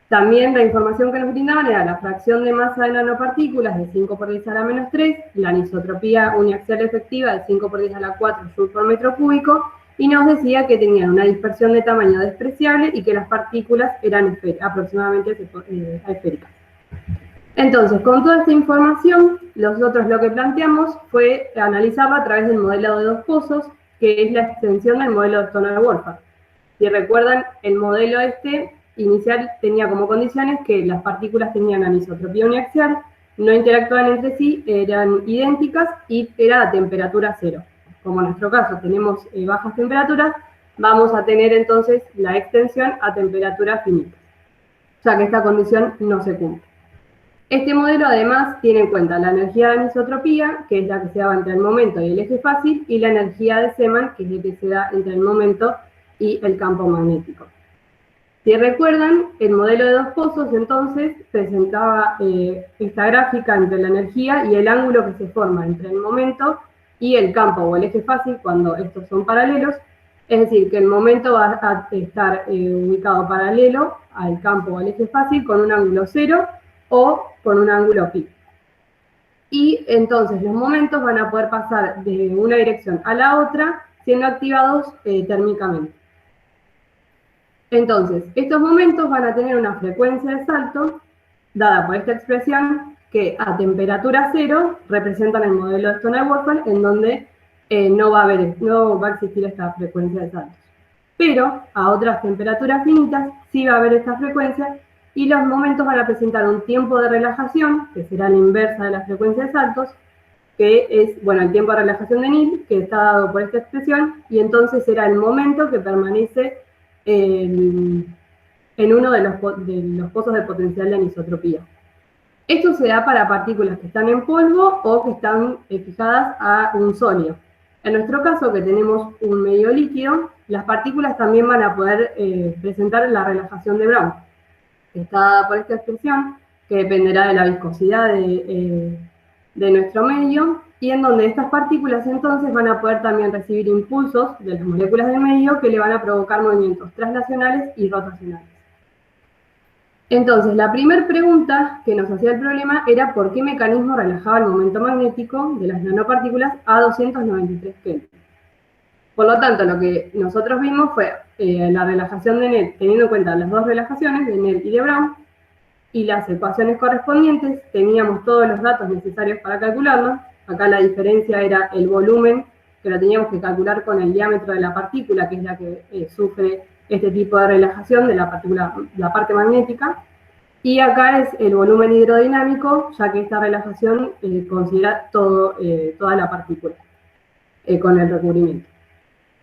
También la información que nos brindaban era la fracción de masa de nanopartículas de 5 por 10 a la menos 3, la anisotropía uniaxial efectiva de 5 por 10 a la 4 joules por metro cúbico, y nos decía que tenían una dispersión de tamaño despreciable y que las partículas eran aproximadamente esféricas. Entonces, con toda esta información, nosotros lo que planteamos fue analizarla a través del modelo de dos pozos, que es la extensión del modelo de Stoner-Wolfram. Si recuerdan, el modelo inicial tenía como condiciones que las partículas tenían anisotropía uniaxial, no interactuaban entre sí, eran idénticas y era a temperatura cero. Como en nuestro caso tenemos bajas temperaturas, vamos a tener entonces la extensión a temperatura finita. O sea que esta condición no se cumple. Este modelo además tiene en cuenta la energía de anisotropía, que es la que se da entre el momento y el eje fácil, y la energía de Zeeman, que es la que se da entre el momento y el campo magnético. Si recuerdan, el modelo de dos pozos entonces presentaba esta gráfica entre la energía y el ángulo que se forma entre el momento y el campo o el eje fácil cuando estos son paralelos, es decir, que el momento va a estar ubicado paralelo al campo o al eje fácil con un ángulo cero o con un ángulo pi. Y entonces los momentos van a poder pasar de una dirección a la otra siendo activados térmicamente. Entonces, estos momentos van a tener una frecuencia de salto, dada por esta expresión, que a temperatura cero representan el modelo de Stoner-Wolfram, en donde no va a existir esta frecuencia de saltos. Pero a otras temperaturas finitas sí va a haber esta frecuencia, y los momentos van a presentar un tiempo de relajación, que será la inversa de la frecuencia de saltos, que es, bueno, el tiempo de relajación de Neal, que está dado por esta expresión, y entonces será el momento que permanece en uno de los pozos de potencial de anisotropía. Esto se da para partículas que están en polvo o que están fijadas a un sólido. En nuestro caso, que tenemos un medio líquido, las partículas también van a poder presentar la relajación de Brown, que está dada por esta expresión, que dependerá de la viscosidad de nuestro medio, y en donde estas partículas entonces van a poder también recibir impulsos de las moléculas del medio que le van a provocar movimientos translacionales y rotacionales. Entonces, la primera pregunta que nos hacía el problema era por qué mecanismo relajaba el momento magnético de las nanopartículas a 293 Kelvin. Por lo tanto, lo que nosotros vimos fue la relajación de Neal, teniendo en cuenta las dos relajaciones de Neal y de Brown, y las ecuaciones correspondientes, teníamos todos los datos necesarios para calcularlo. Acá la diferencia era el volumen que lo teníamos que calcular con el diámetro de la partícula, que es la que sufre este tipo de relajación de la partícula, la parte magnética. Y acá es el volumen hidrodinámico, ya que esta relajación considera toda la partícula con el recubrimiento.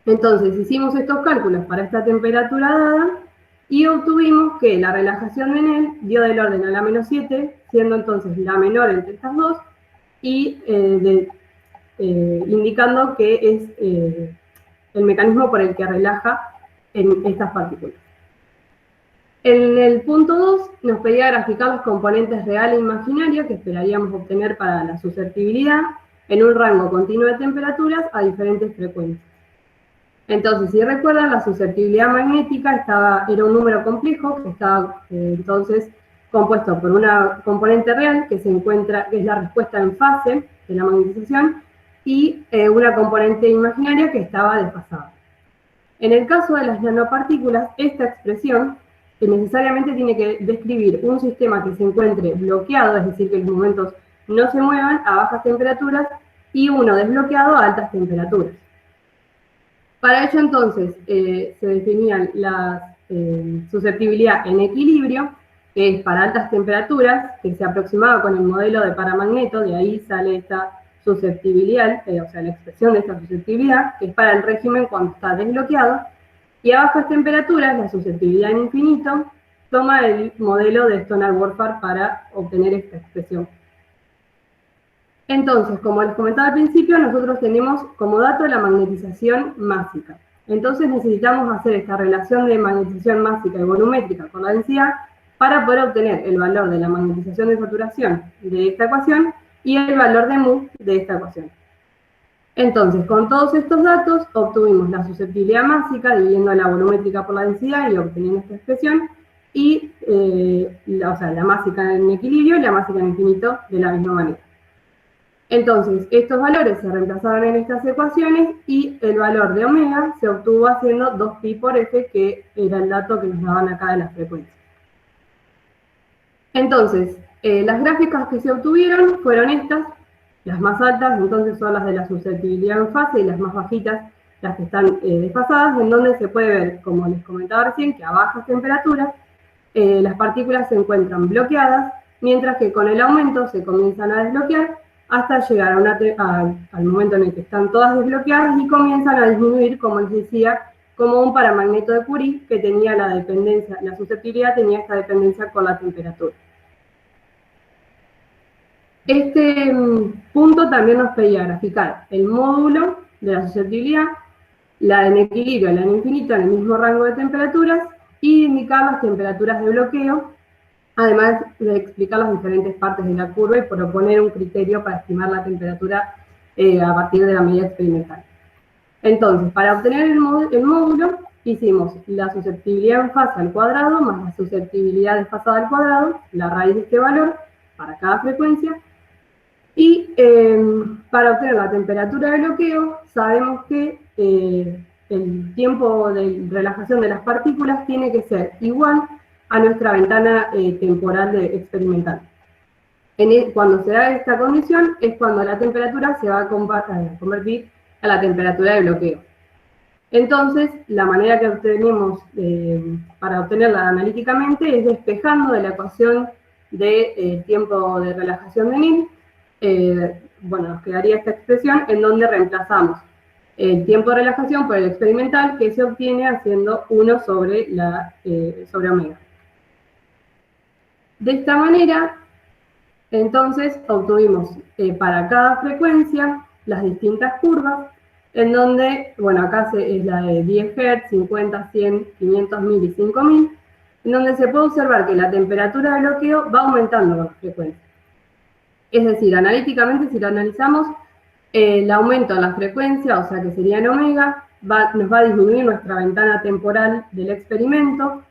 Entonces hicimos estos cálculos para esta temperatura dada y obtuvimos que la relajación de Néel dio del orden a la -7, siendo entonces la menor entre estas dos, y indicando que es el mecanismo por el que relaja en estas partículas. En el punto 2 nos pedía graficar los componentes real e imaginario que esperaríamos obtener para la susceptibilidad en un rango continuo de temperaturas a diferentes frecuencias. Entonces, si recuerdan, la susceptibilidad magnética era un número complejo que estaba entonces compuesto por una componente real que es la respuesta en fase de la magnetización, y una componente imaginaria que estaba desfasada. En el caso de las nanopartículas, esta expresión necesariamente tiene que describir un sistema que se encuentre bloqueado, es decir, que los momentos no se muevan a bajas temperaturas, y uno desbloqueado a altas temperaturas. Para ello, entonces, se definían la susceptibilidad en equilibrio, que es para altas temperaturas, que se aproximaba con el modelo de paramagneto, de ahí sale esta susceptibilidad, o sea, la expresión de esta susceptibilidad, que es para el régimen cuando está desbloqueado, y a bajas temperaturas, la susceptibilidad en infinito, toma el modelo de Stoner-Wolfram para obtener esta expresión. Entonces, como les comentaba al principio, nosotros tenemos como dato la magnetización másica. Entonces necesitamos hacer esta relación de magnetización másica y volumétrica con la densidad para poder obtener el valor de la magnetización de saturación de esta ecuación y el valor de mu de esta ecuación. Entonces, con todos estos datos, obtuvimos la susceptibilidad másica dividiendo la volumétrica por la densidad y obteniendo esta expresión, y la másica en equilibrio y la másica en infinito de la misma manera. Entonces, estos valores se reemplazaron en estas ecuaciones y el valor de omega se obtuvo haciendo 2pi por f, que era el dato que nos daban acá de las frecuencias. Entonces, las gráficas que se obtuvieron fueron estas. Las más altas, entonces, son las de la susceptibilidad en fase, y las más bajitas, las que están desfasadas, en donde se puede ver, como les comentaba recién, que a bajas temperaturas las partículas se encuentran bloqueadas, mientras que con el aumento se comienzan a desbloquear hasta llegar al momento en el que están todas desbloqueadas y comienzan a disminuir, como les decía, como un paramagneto de Curie que tenía la dependencia, la susceptibilidad tenía esta dependencia con la temperatura. Este punto también nos pedía graficar el módulo de la susceptibilidad, la en equilibrio, la en infinito, en el mismo rango de temperaturas, y indicar las temperaturas de bloqueo, además de explicar las diferentes partes de la curva y proponer un criterio para estimar la temperatura a partir de la medida experimental. Entonces, para obtener el módulo, hicimos la susceptibilidad en fase al cuadrado más la susceptibilidad desfasada al cuadrado, la raíz de este valor para cada frecuencia. Y para obtener la temperatura de bloqueo, sabemos que el tiempo de relajación de las partículas tiene que ser igual a nuestra ventana temporal experimental. Cuando se da esta condición, es cuando la temperatura se va a convertir a la temperatura de bloqueo. Entonces, la manera que obtenemos para obtenerla analíticamente es despejando de la ecuación de tiempo de relajación de Néel. Bueno, nos quedaría esta expresión en donde reemplazamos el tiempo de relajación por el experimental, que se obtiene haciendo 1 sobre omega. De esta manera, entonces, obtuvimos para cada frecuencia las distintas curvas, en donde, bueno, acá es la de 10 Hz, 50, 100, 500, 1000 y 5000, en donde se puede observar que la temperatura de bloqueo va aumentando con la frecuencia. Es decir, analíticamente, si lo analizamos, el aumento de la frecuencia, o sea que sería en omega, nos va a disminuir nuestra ventana temporal del experimento,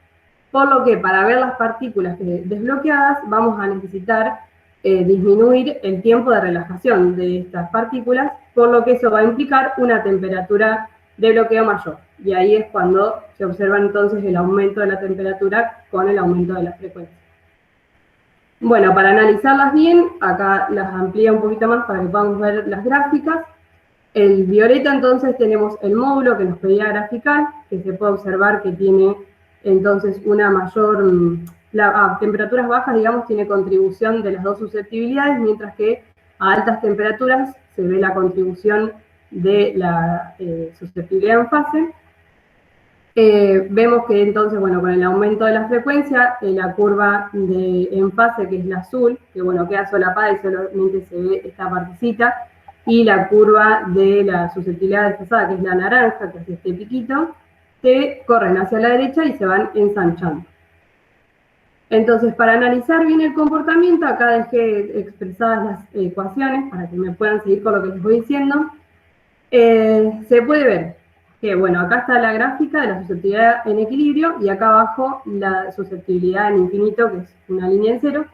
por lo que para ver las partículas desbloqueadas vamos a necesitar disminuir el tiempo de relajación de estas partículas, por lo que eso va a implicar una temperatura de bloqueo mayor. Y ahí es cuando se observa entonces el aumento de la temperatura con el aumento de la frecuencia. Bueno, para analizarlas bien, acá las amplía un poquito más para que podamos ver las gráficas. El violeta, entonces, tenemos el módulo que nos pedía graficar, que se puede observar que tiene, entonces, una mayor, a temperaturas bajas, digamos, tiene contribución de las dos susceptibilidades, mientras que a altas temperaturas se ve la contribución de la susceptibilidad en fase. Vemos que entonces, bueno, con el aumento de la frecuencia, la curva en fase, que es la azul, que bueno, queda solapada y solamente se ve esta partecita, y la curva de la susceptibilidad desfasada, que es la naranja, que es este piquito, que corren hacia la derecha y se van ensanchando. Entonces, para analizar bien el comportamiento, acá dejé expresadas las ecuaciones para que me puedan seguir con lo que les voy diciendo. Se puede ver que, bueno, acá está la gráfica de la susceptibilidad en equilibrio y acá abajo la susceptibilidad en infinito, que es una línea en cero,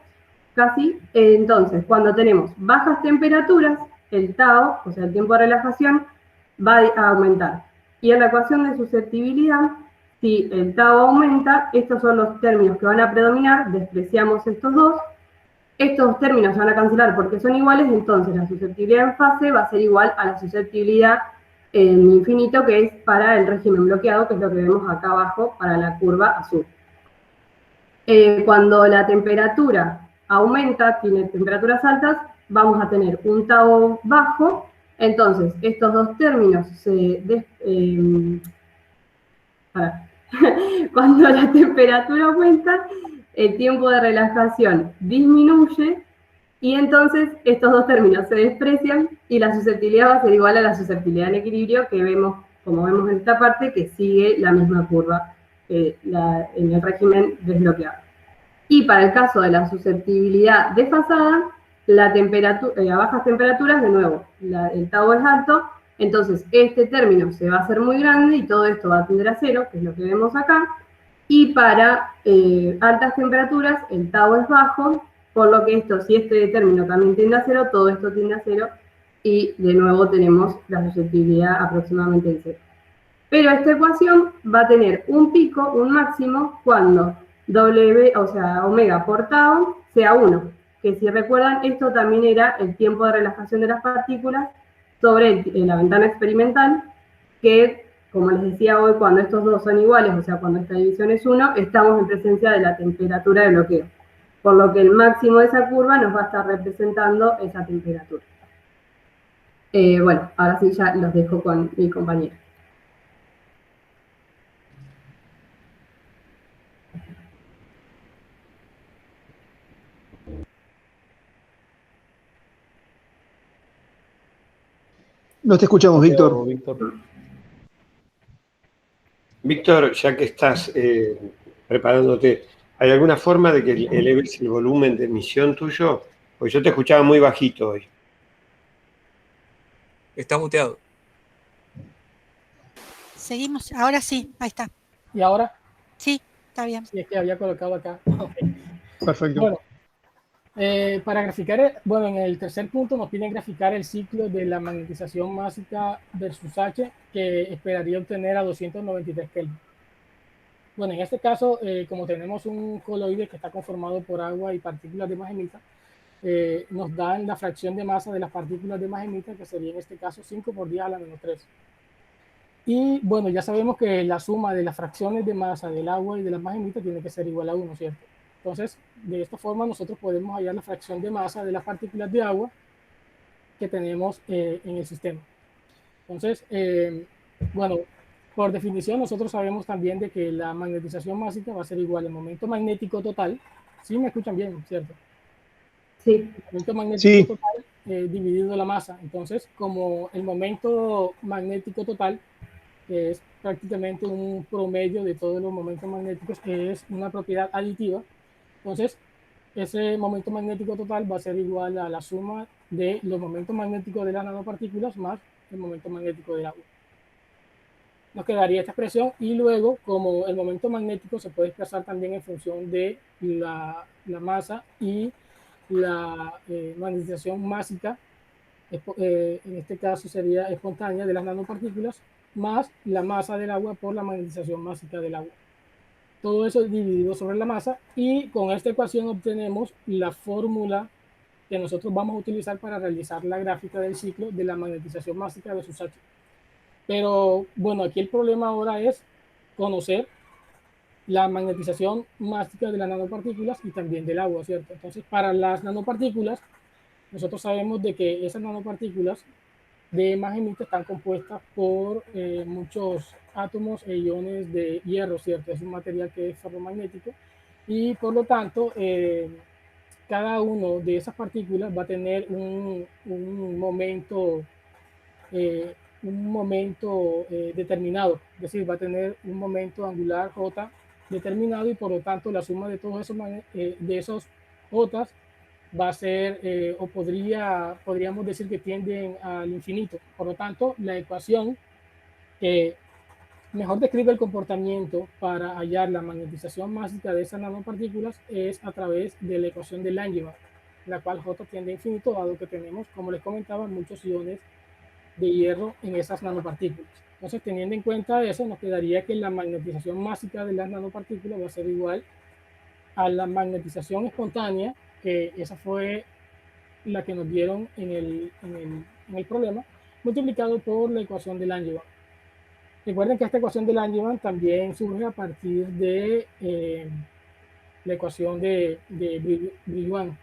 casi. Entonces, cuando tenemos bajas temperaturas, el tau, o sea, el tiempo de relajación, va a aumentar. Y en la ecuación de susceptibilidad, si el tau aumenta, estos son los términos que van a predominar, despreciamos estos dos. Estos términos se van a cancelar porque son iguales, entonces la susceptibilidad en fase va a ser igual a la susceptibilidad en infinito, que es para el régimen bloqueado, que es lo que vemos acá abajo para la curva azul. Cuando la temperatura aumenta, tiene temperaturas altas, vamos a tener un tau bajo, entonces estos dos términos cuando la temperatura aumenta, el tiempo de relajación disminuye y entonces estos dos términos se desprecian y la susceptibilidad va a ser igual a la susceptibilidad en equilibrio que vemos, como vemos en esta parte, que sigue la misma curva en el régimen desbloqueado. Y para el caso de la susceptibilidad desfasada, a bajas temperaturas, de nuevo, el tau es alto, entonces este término se va a hacer muy grande y todo esto va a tender a cero, que es lo que vemos acá, y para altas temperaturas el tau es bajo, por lo que si este término también tiende a cero, todo esto tiende a cero, y de nuevo tenemos la susceptibilidad aproximadamente en cero. Pero esta ecuación va a tener un pico, un máximo, cuando W, o sea, omega por tau sea 1, que si recuerdan, esto también era el tiempo de relajación de las partículas sobre la ventana experimental, que, como les decía hoy, cuando estos dos son iguales, o sea, cuando esta división es 1, estamos en presencia de la temperatura de bloqueo, por lo que el máximo de esa curva nos va a estar representando esa temperatura. Bueno, ahora sí ya los dejo con mi compañero. No te escuchamos, Víctor. Víctor, ya que estás preparándote, ¿hay alguna forma de que eleves el volumen de emisión tuyo? Porque yo te escuchaba muy bajito hoy. Está muteado. Seguimos, ahora sí, ahí está. ¿Y ahora? Sí, está bien. Sí, es que había colocado acá. Okay. Perfecto. Bueno, para graficar, bueno, en el tercer punto nos piden graficar el ciclo de la magnetización másica versus H, que esperaría obtener a 293 Kelvin. Bueno, en este caso, como tenemos un coloide que está conformado por agua y partículas de magenta, nos dan la fracción de masa de las partículas de magenta, que sería en este caso 5 por 10 a la menos 3. Y bueno, ya sabemos que la suma de las fracciones de masa del agua y de las magenta tiene que ser igual a 1, ¿cierto? Entonces, de esta forma nosotros podemos hallar la fracción de masa de las partículas de agua que tenemos en el sistema. Entonces, bueno, por definición nosotros sabemos también de que la magnetización másica va a ser igual al momento magnético total. ¿Sí me escuchan bien, cierto? Sí. El momento magnético total dividido la masa. Entonces, como el momento magnético total es prácticamente un promedio de todos los momentos magnéticos, que es una propiedad aditiva, entonces ese momento magnético total va a ser igual a la suma de los momentos magnéticos de las nanopartículas más el momento magnético del agua. Nos quedaría esta expresión y luego, como el momento magnético se puede expresar también en función de la masa y la magnetización másica, en este caso sería espontánea de las nanopartículas, más la masa del agua por la magnetización másica del agua. Todo eso dividido sobre la masa, y con esta ecuación obtenemos la fórmula que nosotros vamos a utilizar para realizar la gráfica del ciclo de la magnetización másica versus H. Pero bueno, aquí el problema ahora es conocer la magnetización másica de las nanopartículas y también del agua, ¿cierto? Entonces, para las nanopartículas, nosotros sabemos de que esas nanopartículas de magenta están compuestas por muchos átomos e iones de hierro, ¿cierto? Es un material que es ferromagnético y por lo tanto cada uno de esas partículas va a tener un momento determinado, es decir, va a tener un momento angular J determinado y por lo tanto la suma de todos esos de esos J va a ser, o podríamos decir que tienden al infinito. Por lo tanto, la ecuación que mejor describe el comportamiento para hallar la magnetización másica de esas nanopartículas es a través de la ecuación de Langevin, la cual J tiende a infinito, dado que tenemos, como les comentaba, muchos iones de hierro en esas nanopartículas. Entonces, teniendo en cuenta eso, nos quedaría que la magnetización másica de las nanopartículas va a ser igual a la magnetización espontánea, que esa fue la que nos dieron en el problema, multiplicado por la ecuación de Langevin. Recuerden que esta ecuación de Langevin también surge a partir de la ecuación de Brillouin,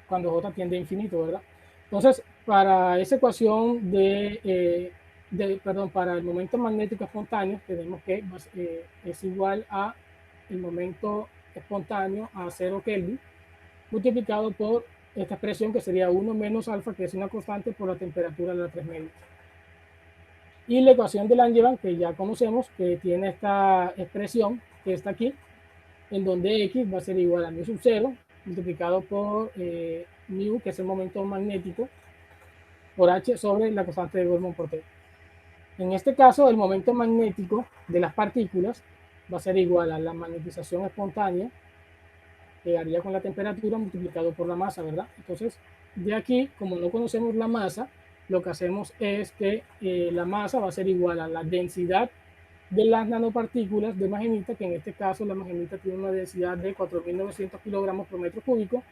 cuando J tiende a infinito, ¿verdad? Entonces, para esa ecuación para el momento magnético espontáneo, tenemos que es igual a el momento espontáneo a 0 Kelvin, multiplicado por esta expresión que sería 1 menos alfa, que es una constante, por la temperatura de las 3 medias. Y la ecuación de Langevin, que ya conocemos, que tiene esta expresión que está aquí, en donde X va a ser igual a μ sub 0, multiplicado por μ, que es el momento magnético, por H sobre la constante de Boltzmann por T. En este caso, el momento magnético de las partículas va a ser igual a la magnetización espontánea, que haría con la temperatura multiplicado por la masa, ¿verdad? Entonces, de aquí, como no conocemos la masa, lo que hacemos es que la masa va a ser igual a la densidad de las nanopartículas de magnetita, que en este caso la magnetita tiene una densidad de 4.900 kilogramos por metro cúbico,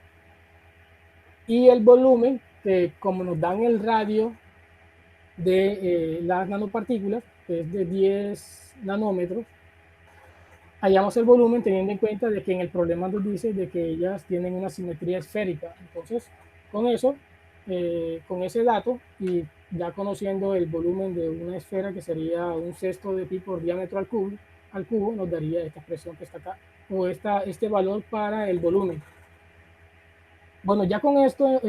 y el volumen, que como nos dan el radio de las nanopartículas, que es de 10 nanómetros, hallamos el volumen teniendo en cuenta de que en el problema nos dice de que ellas tienen una simetría esférica. Entonces, con eso, con ese dato, y ya conociendo el volumen de una esfera, que sería un sexto de pi por diámetro al cubo, nos daría esta expresión que está acá, o este valor para el volumen. Bueno, ya con esto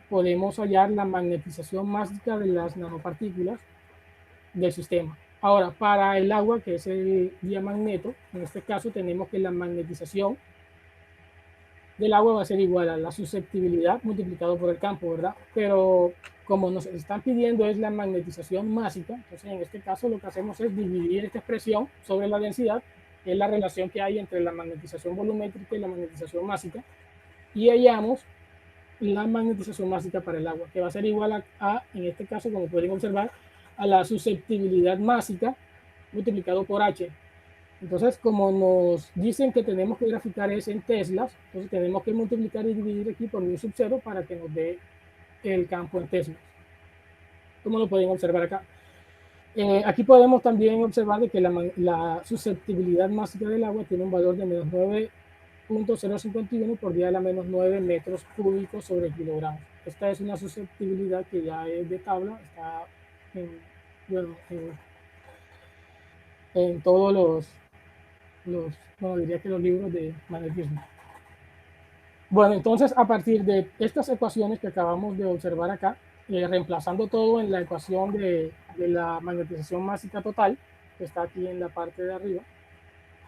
podemos hallar la magnetización másica de las nanopartículas del sistema. Ahora, para el agua, que es el diamagneto, en este caso tenemos que la magnetización del agua va a ser igual a la susceptibilidad multiplicado por el campo, ¿verdad? Pero como nos están pidiendo es la magnetización másica, entonces en este caso lo que hacemos es dividir esta expresión sobre la densidad, que es la relación que hay entre la magnetización volumétrica y la magnetización másica, y hallamos la magnetización másica para el agua, que va a ser igual a, en este caso, como pueden observar, a la susceptibilidad másica multiplicado por H. Entonces, como nos dicen que tenemos que graficar eso en teslas, entonces tenemos que multiplicar y dividir aquí por μ sub 0 para que nos dé el campo en teslas. Como lo pueden observar acá. Aquí podemos también observar de que la susceptibilidad másica del agua tiene un valor de menos 9.051 por 10 a la menos 9 metros cúbicos sobre kilogramos. Esta es una susceptibilidad que ya es de tabla, está en todos no diría que los libros de magnetismo. Bueno, entonces a partir de estas ecuaciones que acabamos de observar acá, reemplazando todo en la ecuación de la magnetización másica total, que está aquí en la parte de arriba,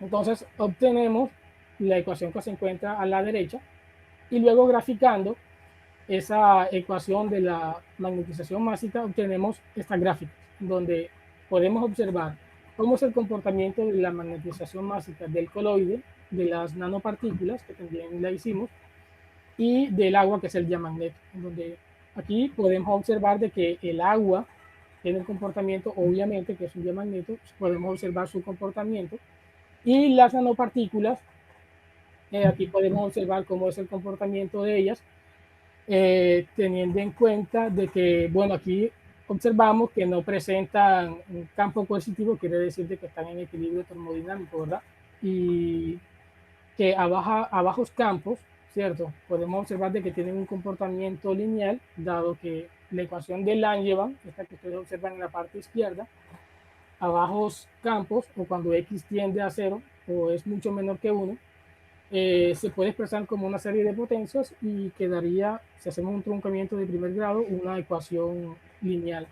entonces obtenemos la ecuación que se encuentra a la derecha, y luego graficando esa ecuación de la magnetización másica obtenemos esta gráfica, donde podemos observar cómo es el comportamiento de la magnetización másica del coloide, de las nanopartículas, que también la hicimos, y del agua, que es el diamagneto, donde aquí podemos observar de que el agua tiene un comportamiento, obviamente, que es un diamagneto, podemos observar su comportamiento, y las nanopartículas, aquí podemos observar cómo es el comportamiento de ellas, teniendo en cuenta de que, bueno, aquí observamos que no presentan un campo coercitivo, quiere decir de que están en equilibrio termodinámico, ¿verdad? Y que a bajos campos, ¿cierto? Podemos observar de que tienen un comportamiento lineal, dado que la ecuación de Langevin, esta que ustedes observan en la parte izquierda, a bajos campos, o cuando x tiende a 0 o es mucho menor que 1, se puede expresar como una serie de potencias y quedaría, si hacemos un truncamiento de primer grado, una ecuación lineal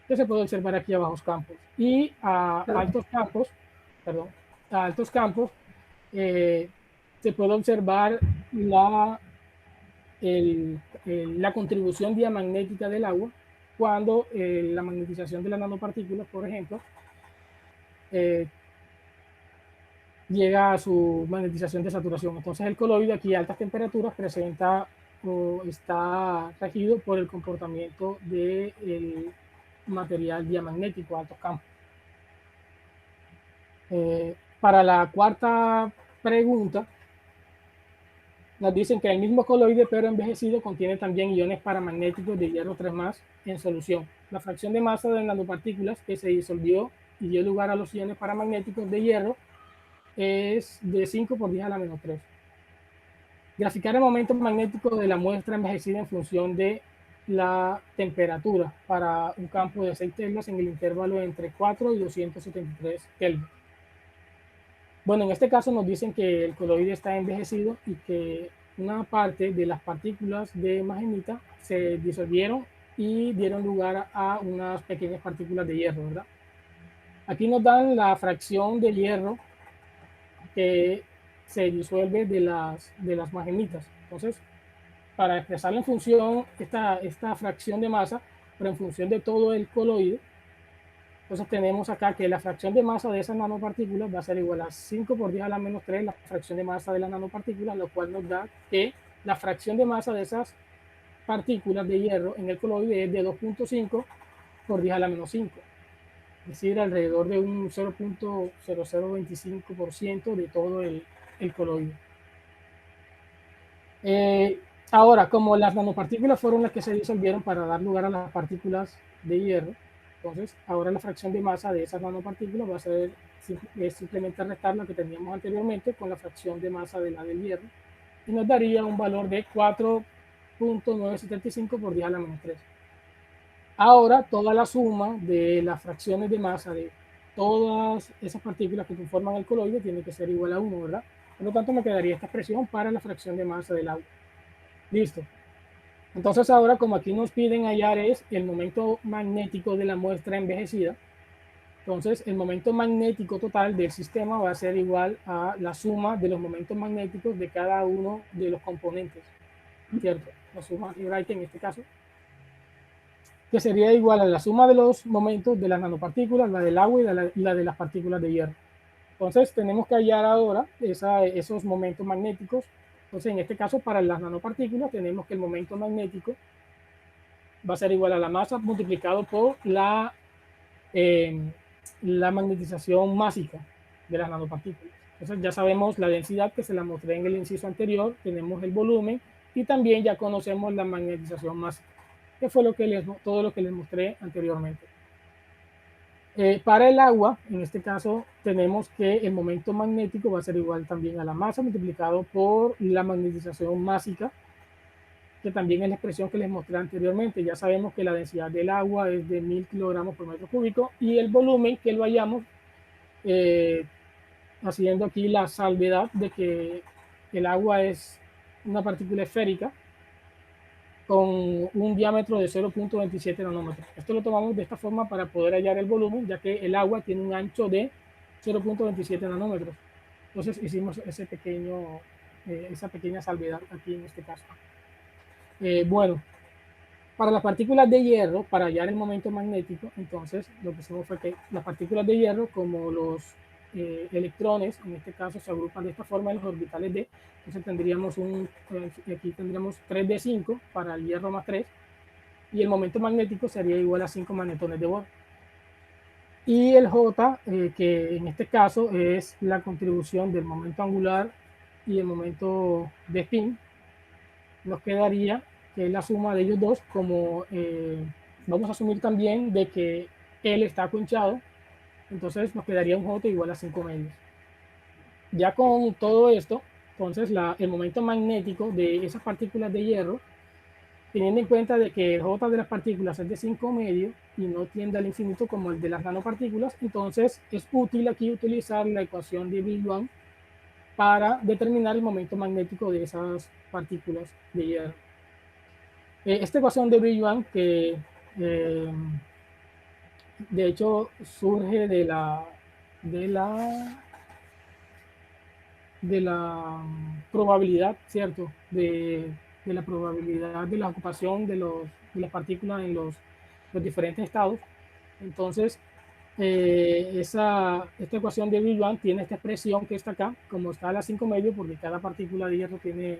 que se puede observar aquí a bajos campos. Y a altos campos, perdón, a altos campos, se puede observar la contribución diamagnética del agua cuando la magnetización de las nanopartículas, por ejemplo, llega a su magnetización de saturación. Entonces el coloide aquí a altas temperaturas presenta o está regido por el comportamiento del material diamagnético a altos campos. Para la cuarta pregunta, nos dicen que el mismo coloide pero envejecido contiene también iones paramagnéticos de hierro 3+ en solución. La fracción de masa de nanopartículas que se disolvió y dio lugar a los iones paramagnéticos de hierro es de 5 por 10 a la menos 3. Graficar el momento magnético de la muestra envejecida en función de la temperatura para un campo de 6 teslas en el intervalo entre 4 y 273 Kelvin. Bueno, en este caso nos dicen que el coloide está envejecido y que una parte de las partículas de magnetita se disolvieron y dieron lugar a unas pequeñas partículas de hierro, ¿verdad? Aquí nos dan la fracción de hierro que se disuelve de las magnetitas. Entonces, para expresarla en función, esta fracción de masa, pero en función de todo el coloide, entonces tenemos acá que la fracción de masa de esas nanopartículas va a ser igual a 5 por 10 a la menos 3, la fracción de masa de las nanopartículas, lo cual nos da que la fracción de masa de esas partículas de hierro en el coloide es de 2.5 por 10 a la menos 5. Es decir, alrededor de un 0.0025% de todo el coloide. Ahora, como las nanopartículas fueron las que se disolvieron para dar lugar a las partículas de hierro, entonces ahora la fracción de masa de esas nanopartículas va a ser simplemente restar la que teníamos anteriormente con la fracción de masa de la del hierro y nos daría un valor de 4.975 por 10 a la menos 3. Ahora toda la suma de las fracciones de masa de todas esas partículas que conforman el coloide tiene que ser igual a 1, ¿verdad? Por lo tanto me quedaría esta expresión para la fracción de masa del agua. Listo. Entonces ahora, como aquí nos piden hallar es el momento magnético de la muestra envejecida, entonces el momento magnético total del sistema va a ser igual a la suma de los momentos magnéticos de cada uno de los componentes, ¿cierto? La suma algebraica en este caso, que sería igual a la suma de los momentos de las nanopartículas, la del agua y la de las partículas de hierro. Entonces tenemos que hallar ahora esos momentos magnéticos. Entonces en este caso para las nanopartículas tenemos que el momento magnético va a ser igual a la masa multiplicado por la magnetización másica de las nanopartículas. Entonces ya sabemos la densidad que se la mostré en el inciso anterior, tenemos el volumen y también ya conocemos la magnetización másica, que fue todo lo que les mostré anteriormente. Para el agua, en este caso, tenemos que el momento magnético va a ser igual también a la masa multiplicado por la magnetización másica, que también es la expresión que les mostré anteriormente. Ya sabemos que la densidad del agua es de 1000 kilogramos por metro cúbico y el volumen que lo hallamos haciendo aquí la salvedad de que el agua es una partícula esférica con un diámetro de 0.27 nanómetros. Esto lo tomamos de esta forma para poder hallar el volumen, ya que el agua tiene un ancho de 0.27 nanómetros. Entonces hicimos esa pequeña salvedad aquí en este caso. Bueno, para las partículas de hierro, para hallar el momento magnético, entonces lo que hicimos fue que las partículas de hierro, como los electrones, en este caso se agrupan de esta forma en los orbitales D, entonces tendríamos aquí tendríamos 3d5 para el hierro más 3, y el momento magnético sería igual a 5 magnetones de Bohr. Y el J, que en este caso es la contribución del momento angular y el momento de spin, nos quedaría que es la suma de ellos dos, como vamos a asumir también de que L está aconchado, entonces nos quedaría un J igual a 5 medios. Ya con todo esto, entonces el momento magnético de esas partículas de hierro, teniendo en cuenta de que el J de las partículas es de 5 medios y no tiende al infinito como el de las nanopartículas, entonces es útil aquí utilizar la ecuación de Brillouin para determinar el momento magnético de esas partículas de hierro. Esta ecuación de Brillouin, que de hecho surge de la probabilidad, ¿cierto? De la probabilidad de la ocupación de las partículas en los diferentes estados. Entonces, esta ecuación de Brillouin tiene esta expresión que está acá, como está a las 5 medios, porque cada partícula de hierro tiene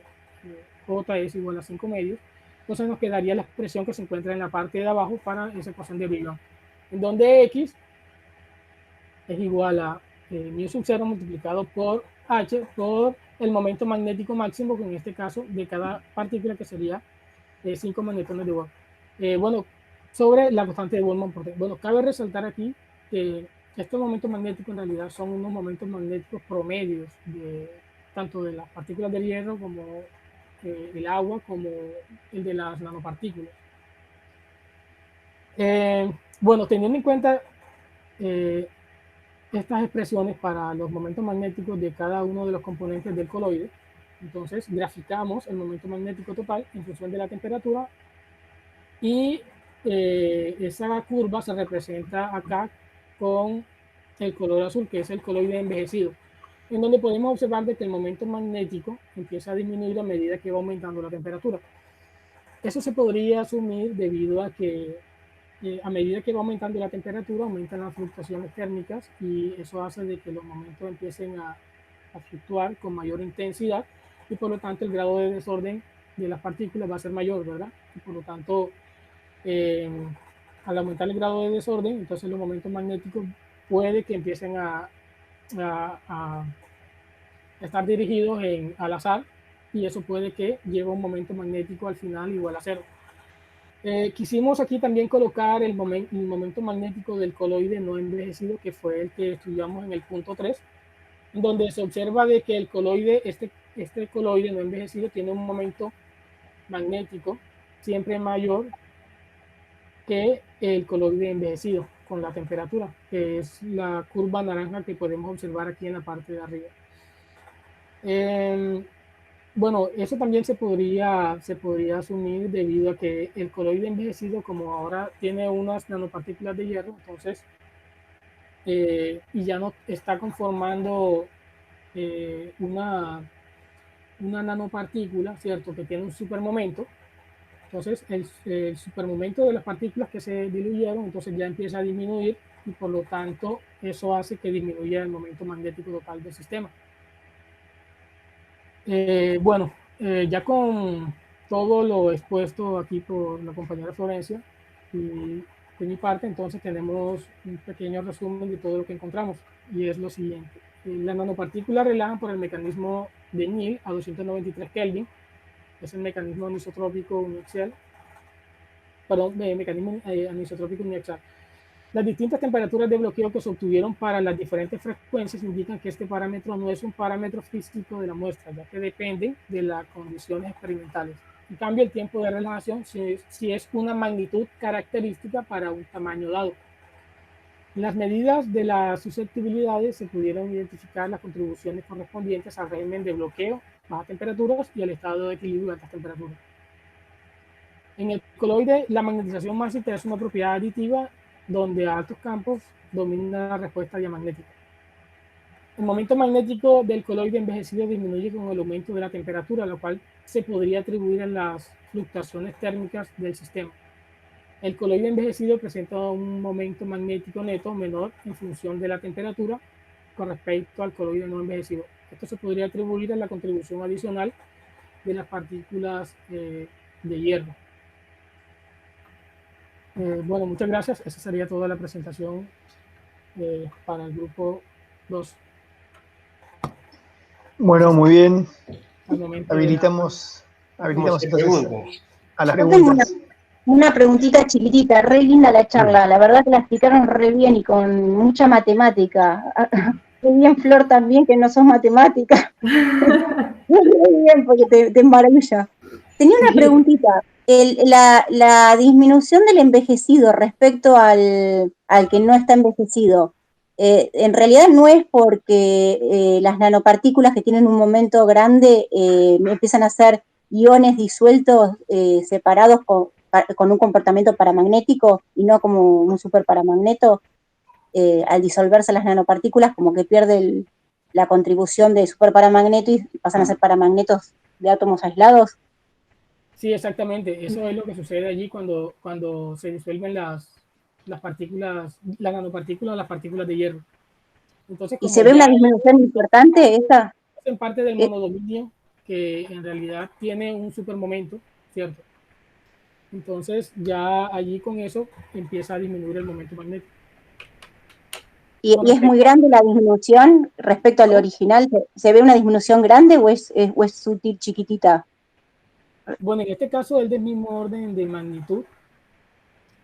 J es igual a 5 medios. Entonces nos quedaría la expresión que se encuentra en la parte de abajo para esa ecuación de Brillouin, en donde X es igual a mu sub 0 multiplicado por H por el momento magnético máximo, que en este caso de cada partícula, que sería 5 magnetones de Bohr. Bueno, sobre la constante de Boltzmann. Bueno, cabe resaltar aquí que estos momentos magnéticos en realidad son unos momentos magnéticos promedios, tanto de las partículas del hierro como el agua, como el de las nanopartículas. Bueno, teniendo en cuenta estas expresiones para los momentos magnéticos de cada uno de los componentes del coloide, entonces graficamos el momento magnético total en función de la temperatura, y esa curva se representa acá con el color azul, que es el coloide envejecido, en donde podemos observar de que el momento magnético empieza a disminuir a medida que va aumentando la temperatura. Eso se podría asumir debido a que a medida que va aumentando la temperatura, aumentan las fluctuaciones térmicas, y eso hace de que los momentos empiecen a fluctuar con mayor intensidad, y por lo tanto el grado de desorden de las partículas va a ser mayor, ¿verdad? Y por lo tanto, al aumentar el grado de desorden, entonces los momentos magnéticos puede que empiecen a estar dirigidos al azar, y eso puede que lleve un momento magnético al final igual a 0. Quisimos aquí también colocar el momento magnético del coloide no envejecido, que fue el que estudiamos en el punto 3, donde se observa de que el coloide, este coloide no envejecido, tiene un momento magnético siempre mayor que el coloide envejecido con la temperatura, que es la curva naranja que podemos observar aquí en la parte de arriba. Bueno, eso también se podría asumir debido a que el coloide envejecido, como ahora tiene unas nanopartículas de hierro, entonces, y ya no está conformando una nanopartícula, ¿cierto?, que tiene un supermomento. Entonces, el supermomento de las partículas que se diluyeron, entonces ya empieza a disminuir, y por lo tanto, eso hace que disminuya el momento magnético total del sistema. Bueno, ya con todo lo expuesto aquí por la compañera Florencia y de mi parte, entonces tenemos un pequeño resumen de todo lo que encontramos, y es lo siguiente. Las nanopartículas relajan por el mecanismo de Néel a 293 Kelvin, es el mecanismo anisotrópico uniaxial, mecanismo anisotrópico uniaxial. Las distintas temperaturas de bloqueo que se obtuvieron para las diferentes frecuencias indican que este parámetro no es un parámetro físico de la muestra, ya que depende de las condiciones experimentales. En cambio, el tiempo de relajación sí es una magnitud característica para un tamaño dado. En las medidas de las susceptibilidades se pudieron identificar las contribuciones correspondientes al régimen de bloqueo, bajas temperaturas, y al estado de equilibrio de altas temperaturas. En el coloide, la magnetización mágica es una propiedad aditiva donde a altos campos domina la respuesta diamagnética. El momento magnético del coloide envejecido disminuye con el aumento de la temperatura, lo cual se podría atribuir a las fluctuaciones térmicas del sistema. El coloide envejecido presenta un momento magnético neto menor en función de la temperatura con respecto al coloide no envejecido. Esto se podría atribuir a la contribución adicional de las partículas de hierro. Bueno, muchas gracias. Esa sería toda la presentación para el grupo 2. Bueno, muy bien. Al momento Habilitamos Vamos a hacer entonces. preguntas. a las Yo tengo preguntas. una preguntita chiquitita, re linda la charla, la verdad que la explicaron re bien y con mucha matemática. Qué bien, Flor, también, que no sos matemática. Muy bien, porque te maravilla. Tenía una preguntita. La disminución del envejecido respecto al que no está envejecido, en realidad no es porque las nanopartículas que tienen un momento grande empiezan a ser iones disueltos separados con un comportamiento paramagnético y no como un superparamagneto. Al disolverse las nanopartículas como que pierde la contribución de superparamagneto y pasan a ser paramagnetos de átomos aislados. Sí, exactamente. Eso es lo que sucede allí cuando se disuelven las partículas, las nanopartículas, las partículas de hierro. Entonces, ¿Y como se ve ya una disminución importante esa? en parte del monodominio, que en realidad tiene un supermomento, ¿cierto? Entonces, ya allí con eso empieza a disminuir el momento magnético. ¿Y es muy grande la disminución respecto al original? ¿Se ve una disminución grande o es sutil, chiquitita? Bueno, en este caso es del mismo orden de magnitud.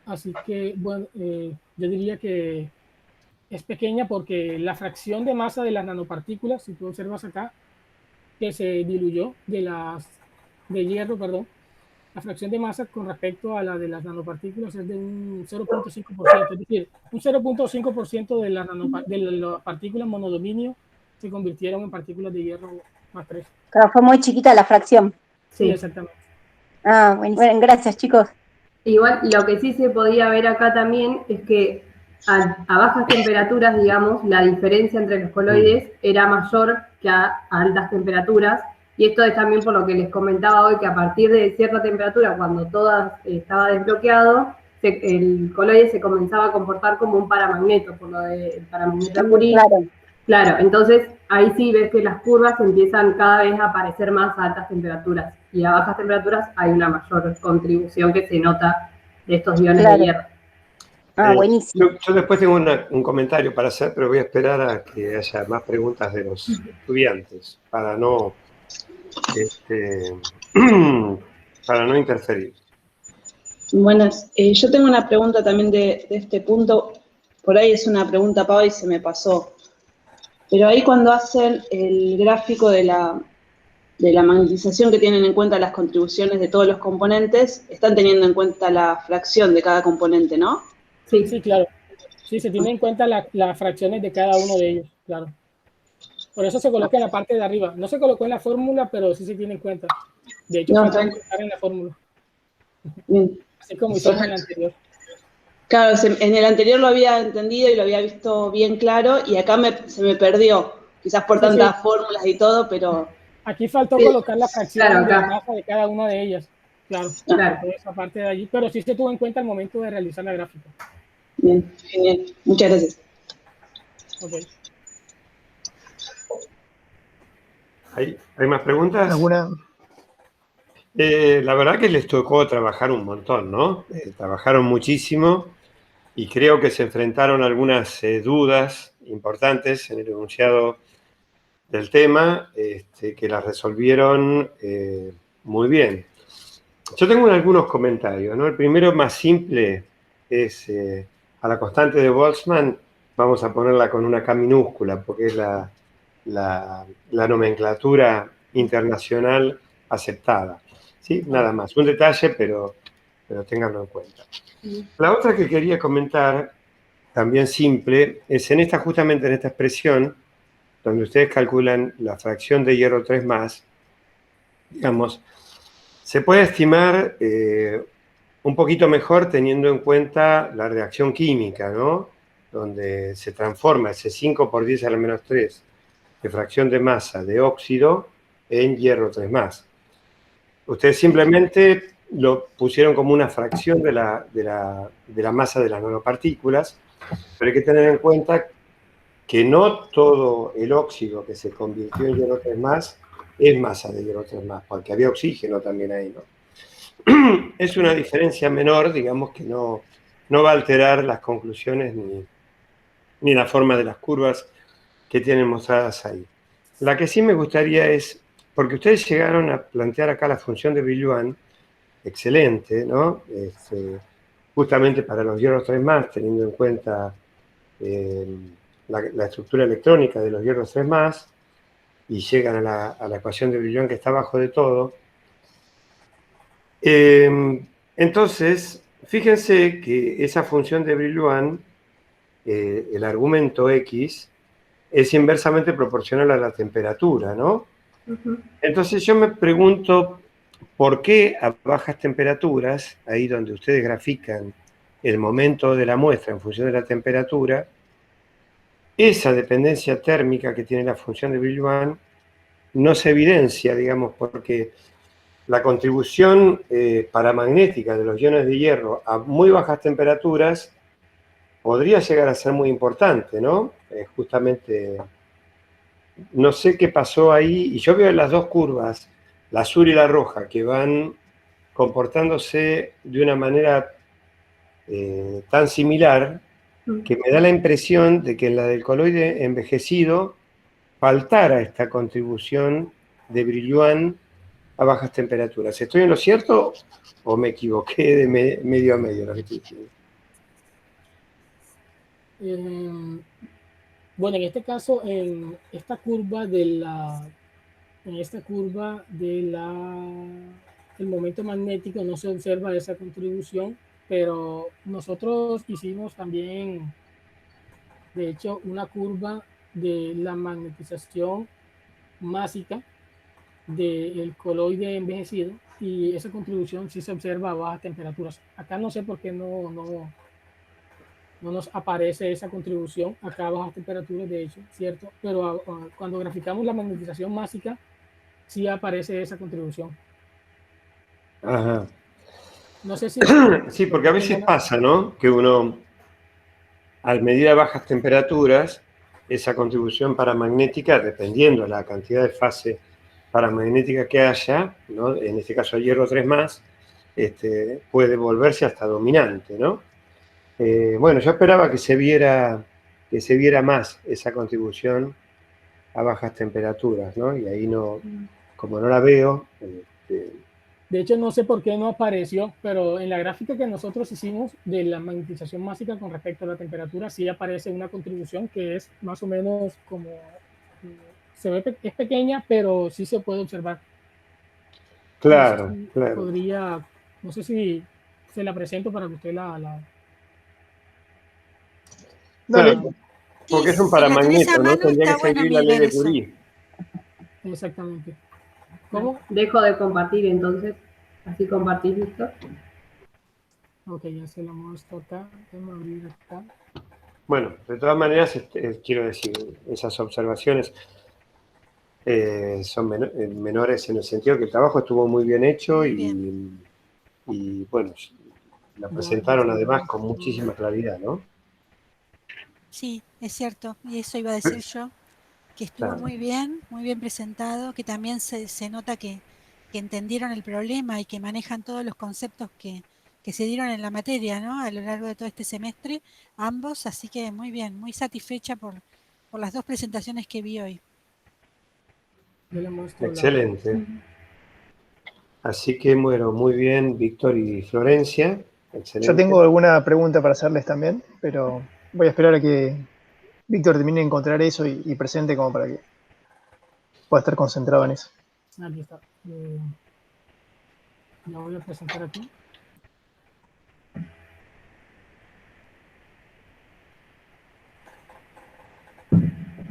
Así que, bueno, yo diría que es pequeña porque la fracción de masa de las nanopartículas, si tú observas acá, que se diluyó de hierro, perdón, la fracción de masa con respecto a la de las nanopartículas es de un 0.5%, es decir, un 0.5% de las partículas monodominio se convirtieron en partículas de hierro más 3. Claro, fue muy chiquita la fracción. Sí, exactamente. Ah, bueno, gracias, chicos. Igual, lo que sí se podía ver acá también es que a bajas temperaturas, digamos, la diferencia entre los coloides era mayor que a altas temperaturas. Y esto es también por lo que les comentaba hoy, que a partir de cierta temperatura, cuando todo estaba desbloqueado, el coloide se comenzaba a comportar como un paramagneto, por lo del paramagneto de Curie. Claro, entonces ahí sí ves que las curvas empiezan cada vez a aparecer más a altas temperaturas. Y a bajas temperaturas hay una mayor contribución que se nota de estos iones de hierro. Buenísimo. Yo después tengo un comentario para hacer, pero voy a esperar a que haya más preguntas de los estudiantes para no interferir. Buenas, yo tengo una pregunta también de este punto. Por ahí es una pregunta pava y se me pasó. Pero ahí cuando hacen el gráfico de la magnetización, que tienen en cuenta las contribuciones de todos los componentes, están teniendo en cuenta la fracción de cada componente, ¿no? Sí, sí, claro. Sí, se tiene en cuenta las fracciones de cada uno de ellos, claro. Por eso se coloca en la parte de arriba. No se colocó en la fórmula, pero sí se tiene en cuenta. De hecho, falta colocar en la fórmula. Bien. Así como hicimos en el anterior. Claro, en el anterior lo había entendido y lo había visto bien claro, y acá se me perdió, quizás por tantas fórmulas y todo, pero... Aquí faltó colocar la fracción de la masa de cada una de ellas. Claro, toda esa parte de allí, pero sí se tuvo en cuenta al momento de realizar la gráfica. Bien, genial. Muchas gracias. Okay. ¿Hay más preguntas? ¿Alguna? La verdad que les tocó trabajar un montón, ¿no? Trabajaron muchísimo y creo que se enfrentaron a algunas dudas importantes en el enunciado del tema, que las resolvieron muy bien. Yo tengo algunos comentarios, ¿no? El primero, más simple, es a la constante de Boltzmann, vamos a ponerla con una K minúscula, porque es la nomenclatura internacional aceptada. ¿Sí? Nada más, un detalle, pero ténganlo en cuenta. La otra que quería comentar, también simple, es justamente en esta expresión, donde ustedes calculan la fracción de hierro 3+, digamos, se puede estimar un poquito mejor teniendo en cuenta la reacción química, ¿no? Donde se transforma ese 5 por 10 a la menos 3 de fracción de masa de óxido en hierro 3+. Ustedes simplemente lo pusieron como una fracción de la masa de las nanopartículas, pero hay que tener en cuenta que no todo el óxido que se convirtió en hierro 3+, es masa de hierro 3+, porque había oxígeno también ahí, ¿no? Es una diferencia menor, digamos, que no va a alterar las conclusiones ni la forma de las curvas que tienen mostradas ahí. La que sí me gustaría es, porque ustedes llegaron a plantear acá la función de Brillouin, excelente, ¿no? Justamente para los hierros 3+, teniendo en cuenta la estructura electrónica de los hierros 3+, y llegan a la ecuación de Brillouin que está abajo de todo. Entonces, fíjense que esa función de Brillouin, el argumento X, es inversamente proporcional a la temperatura, ¿no? Entonces yo me pregunto, ¿por qué a bajas temperaturas, ahí donde ustedes grafican el momento de la muestra en función de la temperatura, esa dependencia térmica que tiene la función de Brillouin no se evidencia, digamos, porque la contribución paramagnética de los iones de hierro a muy bajas temperaturas podría llegar a ser muy importante, ¿no? Justamente, no sé qué pasó ahí, y yo veo las dos curvas, la azul y la roja, que van comportándose de una manera tan similar, que me da la impresión de que en la del coloide envejecido faltara esta contribución de Brillouin a bajas temperaturas. ¿Estoy en lo cierto o me equivoqué de medio a medio lo que estoy diciendo? Bueno, en este caso, en esta curva del momento magnético no se observa esa contribución, pero nosotros hicimos también, de hecho, una curva de la magnetización másica del coloide envejecido, y esa contribución sí se observa a bajas temperaturas. Acá no sé por qué no nos aparece esa contribución acá a bajas temperaturas, de hecho, ¿cierto? Pero cuando graficamos la magnetización másica, sí aparece esa contribución. Ajá. No sé si... Sí, porque a veces pasa, ¿no? Que uno, al medir a bajas temperaturas, esa contribución paramagnética, dependiendo de la cantidad de fase paramagnética que haya, ¿no? En este caso el hierro 3+, puede volverse hasta dominante, ¿no? Bueno, yo esperaba que se viera más esa contribución a bajas temperaturas, ¿no? Y ahí no, como no la veo... De hecho, no sé por qué no apareció, pero en la gráfica que nosotros hicimos de la magnetización másica con respecto a la temperatura, sí aparece una contribución que es más o menos como... Se ve, es pequeña, pero sí se puede observar. Claro, no sé si claro. Podría, no sé si se la presento para que usted la... Claro, porque es un paramagneto, ¿no? Tendría que seguir la ley de Curie. Exactamente. ¿Cómo? Dejo de compartir entonces. Así compartís, Víctor. Ok, ya se la muestro acá. Déjame abrir acá. Bueno, de todas maneras, quiero decir, esas observaciones son menores en el sentido que el trabajo estuvo muy bien hecho y bueno, la presentaron además con muchísima claridad, ¿no? Sí, es cierto, y eso iba a decir yo, que estuvo muy bien presentado, que también se nota que entendieron el problema y que manejan todos los conceptos que se dieron en la materia, ¿no? A lo largo de todo este semestre, ambos, así que muy bien, muy satisfecha por las dos presentaciones que vi hoy. Excelente. Así que bueno, muy bien, Víctor y Florencia. Excelente. Yo tengo alguna pregunta para hacerles también, pero voy a esperar a que Víctor termine de encontrar eso y presente como para que pueda estar concentrado en eso. Aquí está. La voy a presentar aquí.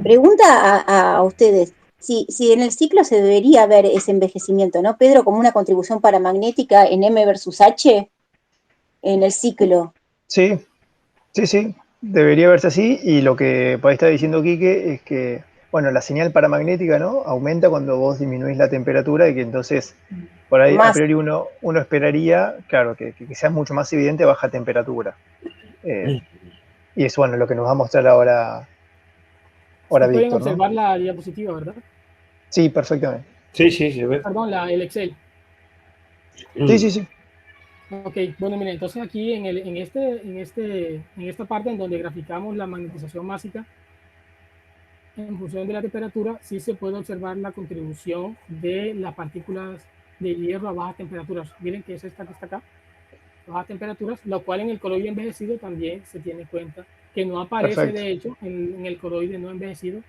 Pregunta a ustedes, si en el ciclo se debería ver ese envejecimiento, ¿no, Pedro? Como una contribución paramagnética en M versus H en el ciclo. Sí, debería verse así, y lo que por ahí está diciendo Quique es que, bueno, la señal paramagnética, ¿no? Aumenta cuando vos disminuís la temperatura, y que entonces, por ahí a priori uno esperaría, claro, que sea mucho más evidente a baja temperatura. Y es, bueno, lo que nos va a mostrar ahora Pueden Víctor, observar, ¿no? la diapositiva, ¿verdad? Sí, perfectamente. Sí, se ve. Perdón, el Excel. Sí. Ok, bueno, miren, entonces aquí en esta parte en donde graficamos la magnetización másica, en función de la temperatura, sí se puede observar la contribución de las partículas de hierro a bajas temperaturas. Miren que es esta que está acá, bajas temperaturas, lo cual en el coloide envejecido también se tiene en cuenta, que no aparece. Perfecto. De hecho en el coloide no envejecido.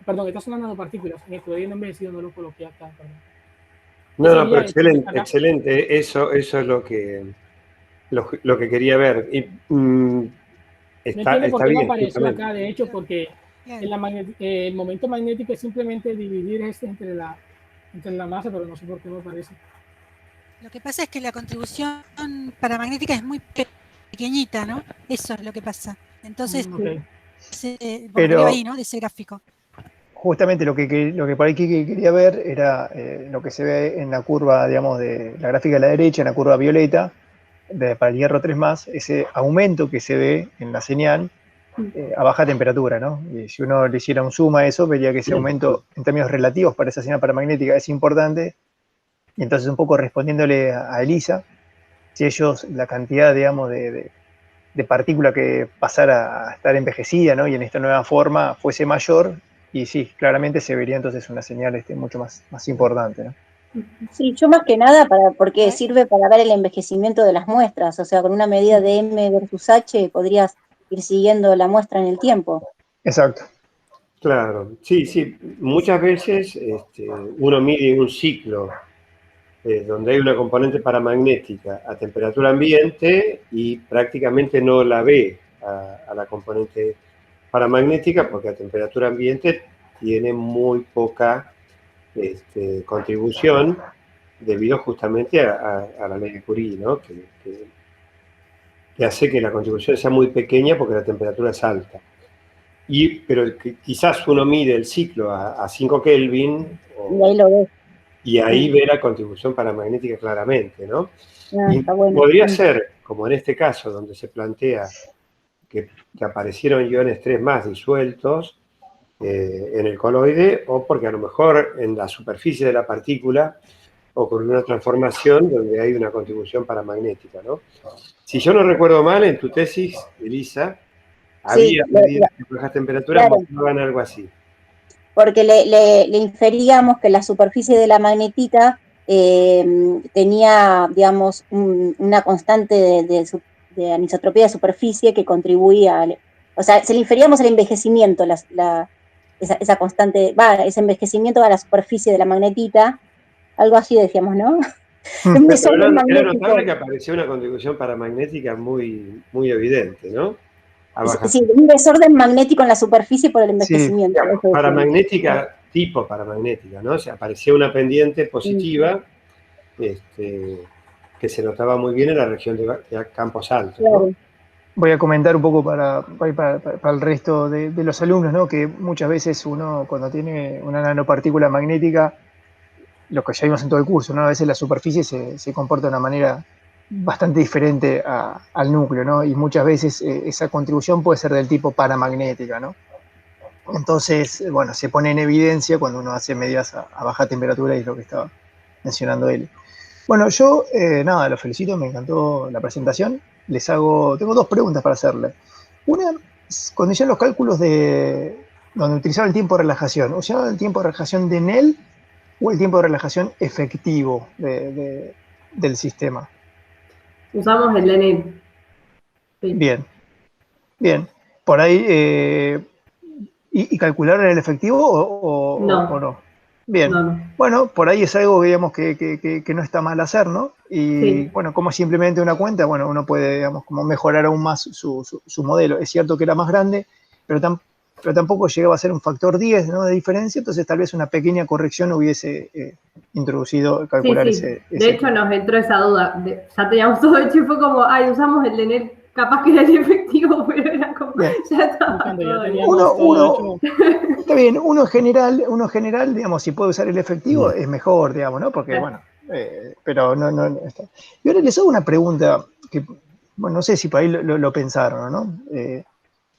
Perdón, estas son las nanopartículas, en el coloide no envejecido no lo coloqué acá. Perdón. No, pero excelente, excelente. Eso es lo que quería ver. Y, está no por qué bien. No apareció acá, de hecho, porque el momento magnético es simplemente dividir entre la masa, pero no sé por qué no aparece. Lo que pasa es que la contribución paramagnética es muy pequeñita, ¿no? Eso es lo que pasa. Entonces, pero ahí, ¿no? De ese gráfico. Justamente lo que por ahí quería ver era lo que se ve en la curva, digamos, de la gráfica de la derecha, en la curva violeta, para el hierro 3+, ese aumento que se ve en la señal a baja temperatura, ¿no? Y si uno le hiciera un zoom a eso, vería que ese aumento en términos relativos para esa señal paramagnética es importante. Y entonces, un poco respondiéndole a Elisa, si ellos, la cantidad, digamos, de partícula que pasara a estar envejecida, ¿no? Y en esta nueva forma fuese mayor, y sí, claramente se vería entonces una señal mucho más importante, ¿no? Sí, yo más que nada porque sirve para ver el envejecimiento de las muestras, o sea, con una medida de M versus H podrías ir siguiendo la muestra en el tiempo. Exacto. Claro, sí. Muchas veces uno mide un ciclo donde hay una componente paramagnética a temperatura ambiente y prácticamente no la ve a la componente paramagnética porque a temperatura ambiente tiene muy poca contribución debido justamente a la ley de Curie, ¿no? que hace que la contribución sea muy pequeña porque la temperatura es alta. Pero quizás uno mide el ciclo a 5 Kelvin y ahí lo ves. Y ahí ve la contribución paramagnética claramente, ¿no? Y está bueno. Podría ser, como en este caso, donde se plantea que aparecieron iones 3+ disueltos en el coloide, o porque a lo mejor en la superficie de la partícula ocurrió una transformación donde hay una contribución paramagnética, ¿no? Si yo no recuerdo mal, en tu tesis, Elisa, había medidas de bajas temperaturas que mostraban algo así. Porque le inferíamos que la superficie de la magnetita tenía, digamos, una constante de anisotropía de superficie que contribuía, o sea, se le inferíamos el envejecimiento, esa constante, ese envejecimiento a la superficie de la magnetita, algo así decíamos, ¿no? Era notable que apareció una contribución paramagnética muy, muy evidente, ¿no? Sí, un desorden magnético en la superficie por el envejecimiento. Sí, paramagnética, tipo paramagnética, ¿no? O sea, aparecía una pendiente positiva que se notaba muy bien en la región de campos altos, ¿no? Voy a comentar un poco para el resto de los alumnos, ¿no? Que muchas veces uno, cuando tiene una nanopartícula magnética, lo que ya vimos en todo el curso, ¿no? A veces la superficie se comporta de una manera bastante diferente al núcleo, ¿no? Y muchas veces esa contribución puede ser del tipo paramagnética, ¿no? Entonces, bueno, se pone en evidencia cuando uno hace medidas a baja temperatura, y es lo que estaba mencionando él. Bueno, yo, nada, los felicito, me encantó la presentación. Tengo dos preguntas para hacerle. Una, cuando hicieron los cálculos donde utilizaban el tiempo de relajación, ¿usaban el tiempo de relajación de Néel o el tiempo de relajación efectivo del sistema? Usamos el de Néel. Sí. Bien. Por ahí, ¿y calcularon el efectivo o no? Bien. No. Bueno, por ahí es algo, digamos, que no está mal hacer, ¿no? Y bueno, como simplemente una cuenta, bueno, uno puede, digamos, como mejorar aún más su modelo. Es cierto que era más grande, pero tampoco llegaba a ser un factor 10, ¿no? De diferencia, entonces tal vez una pequeña corrección hubiese introducido calcular ese. De hecho, nos entró esa duda. Ya teníamos todo hecho y fue como, usamos el de Néel, capaz que era el efectivo, pero era como, ya estaba todo. Está bien, uno en general, digamos, si puede usar el efectivo, es mejor, digamos, ¿no? Porque, bueno, pero no está. Y ahora les hago una pregunta que, bueno, no sé si por ahí lo pensaron, ¿no?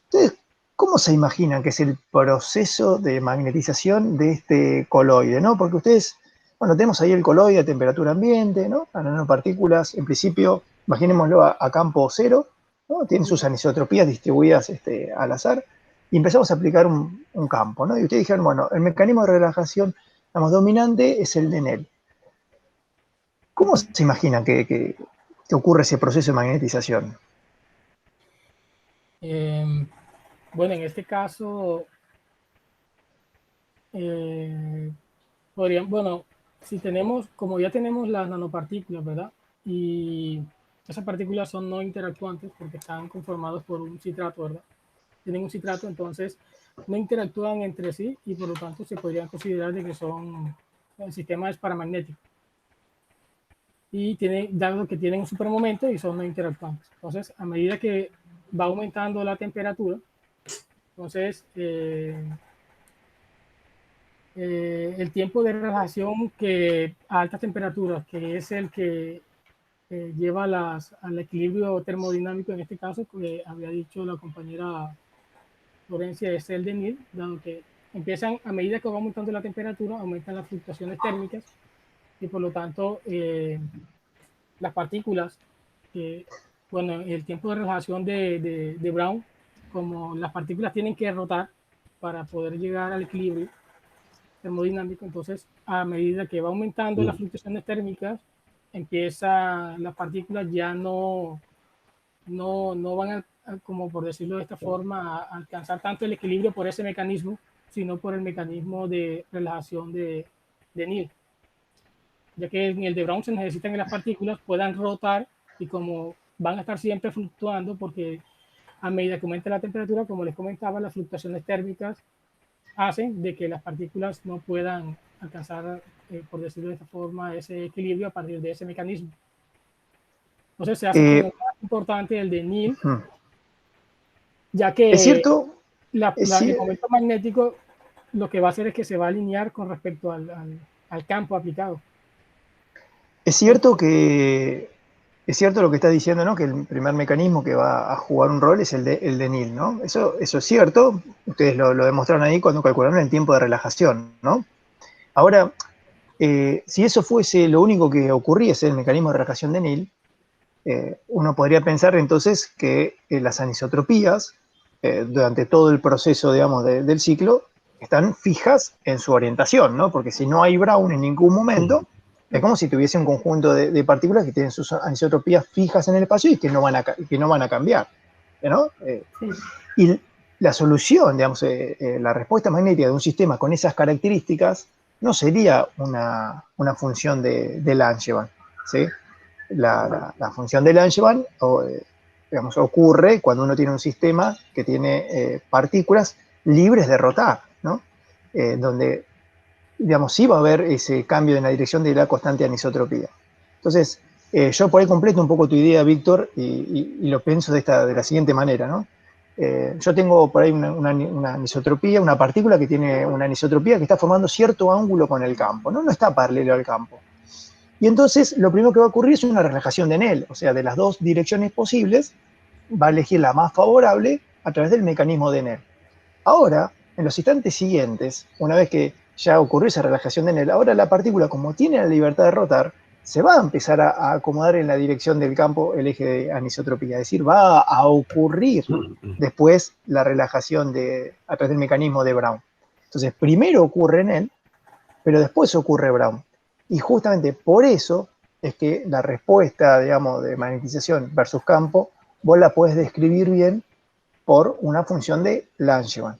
¿Ustedes cómo se imaginan que es el proceso de magnetización de este coloide, ¿no? Porque ustedes, bueno, tenemos ahí el coloide a temperatura ambiente, ¿no? A nanopartículas, en principio, imaginémoslo a campo cero, ¿no? Tienen sus anisotropías distribuidas al azar, y empezamos a aplicar un campo, ¿no? Y ustedes dijeron, bueno, el mecanismo de relajación, digamos, dominante es el de Néel. ¿Cómo se imaginan que ocurre ese proceso de magnetización? Bueno, en este caso, bueno, si tenemos, como ya tenemos las nanopartículas, ¿verdad? Y esas partículas son no interactuantes porque están conformados por un citrato, ¿verdad? Tienen un citrato, entonces no interactúan entre sí y por lo tanto se podrían considerar de que son, el sistema es paramagnético. Y dado que tienen un supermomento y son no interactuantes. Entonces, a medida que va aumentando la temperatura, entonces el tiempo de relajación que a altas temperaturas, que es el que lleva al equilibrio termodinámico, en este caso, que había dicho la compañera Florencia, es el de Nil, dado que empiezan, a medida que va aumentando la temperatura, aumentan las fluctuaciones térmicas y por lo tanto las partículas, bueno, el tiempo de relajación de Brown, como las partículas tienen que rotar para poder llegar al equilibrio termodinámico, entonces a medida que va aumentando las fluctuaciones térmicas, las partículas ya no van a, como por decirlo de esta forma, a alcanzar tanto el equilibrio por ese mecanismo, sino por el mecanismo de relajación de Nil. Ya que en el de Brown se necesitan que las partículas puedan rotar y como van a estar siempre fluctuando, porque a medida que aumenta la temperatura, como les comentaba, las fluctuaciones térmicas hacen de que las partículas no puedan alcanzar, por decirlo de esta forma, ese equilibrio a partir de ese mecanismo. Entonces se hace como más importante el de Nil, ya que ¿Es cierto? el momento magnético lo que va a hacer es que se va a alinear con respecto al campo aplicado. Es cierto lo que está diciendo, ¿no? Que el primer mecanismo que va a jugar un rol es el de Nil, ¿no? Eso es cierto. Ustedes lo demostraron ahí cuando calcularon el tiempo de relajación, ¿no? Ahora, si eso fuese lo único que ocurriese, el mecanismo de relajación de Nil, uno podría pensar entonces que las anisotropías, durante todo el proceso, digamos, del ciclo, están fijas en su orientación, ¿no? Porque si no hay Brown en ningún momento, es como si tuviese un conjunto de partículas que tienen sus anisotropías fijas en el espacio y que no van a cambiar, ¿no? Y la solución, digamos, la respuesta magnética de un sistema con esas características no sería una función de Langevin, ¿sí? La función de Langevin digamos, ocurre cuando uno tiene un sistema que tiene partículas libres de rotar, ¿no? Donde, digamos, sí va a haber ese cambio en la dirección de la constante anisotropía. Entonces, yo por ahí completo un poco tu idea, Víctor, y lo pienso de la siguiente manera, ¿no? Yo tengo por ahí una anisotropía, una partícula que tiene una anisotropía que está formando cierto ángulo con el campo, ¿no? No está paralelo al campo. Y entonces lo primero que va a ocurrir es una relajación de Nel, o sea, de las dos direcciones posibles, va a elegir la más favorable a través del mecanismo de Nel. Ahora, en los instantes siguientes, una vez que ya ocurrió esa relajación de Nel, ahora la partícula, como tiene la libertad de rotar, se va a empezar a acomodar en la dirección del campo el eje de anisotropía, es decir, va a ocurrir después la relajación a través del mecanismo de Brown. Entonces, primero ocurre Nel, pero después ocurre Brown. Y justamente por eso es que la respuesta, digamos, de magnetización versus campo, vos la podés describir bien por una función de Langevin.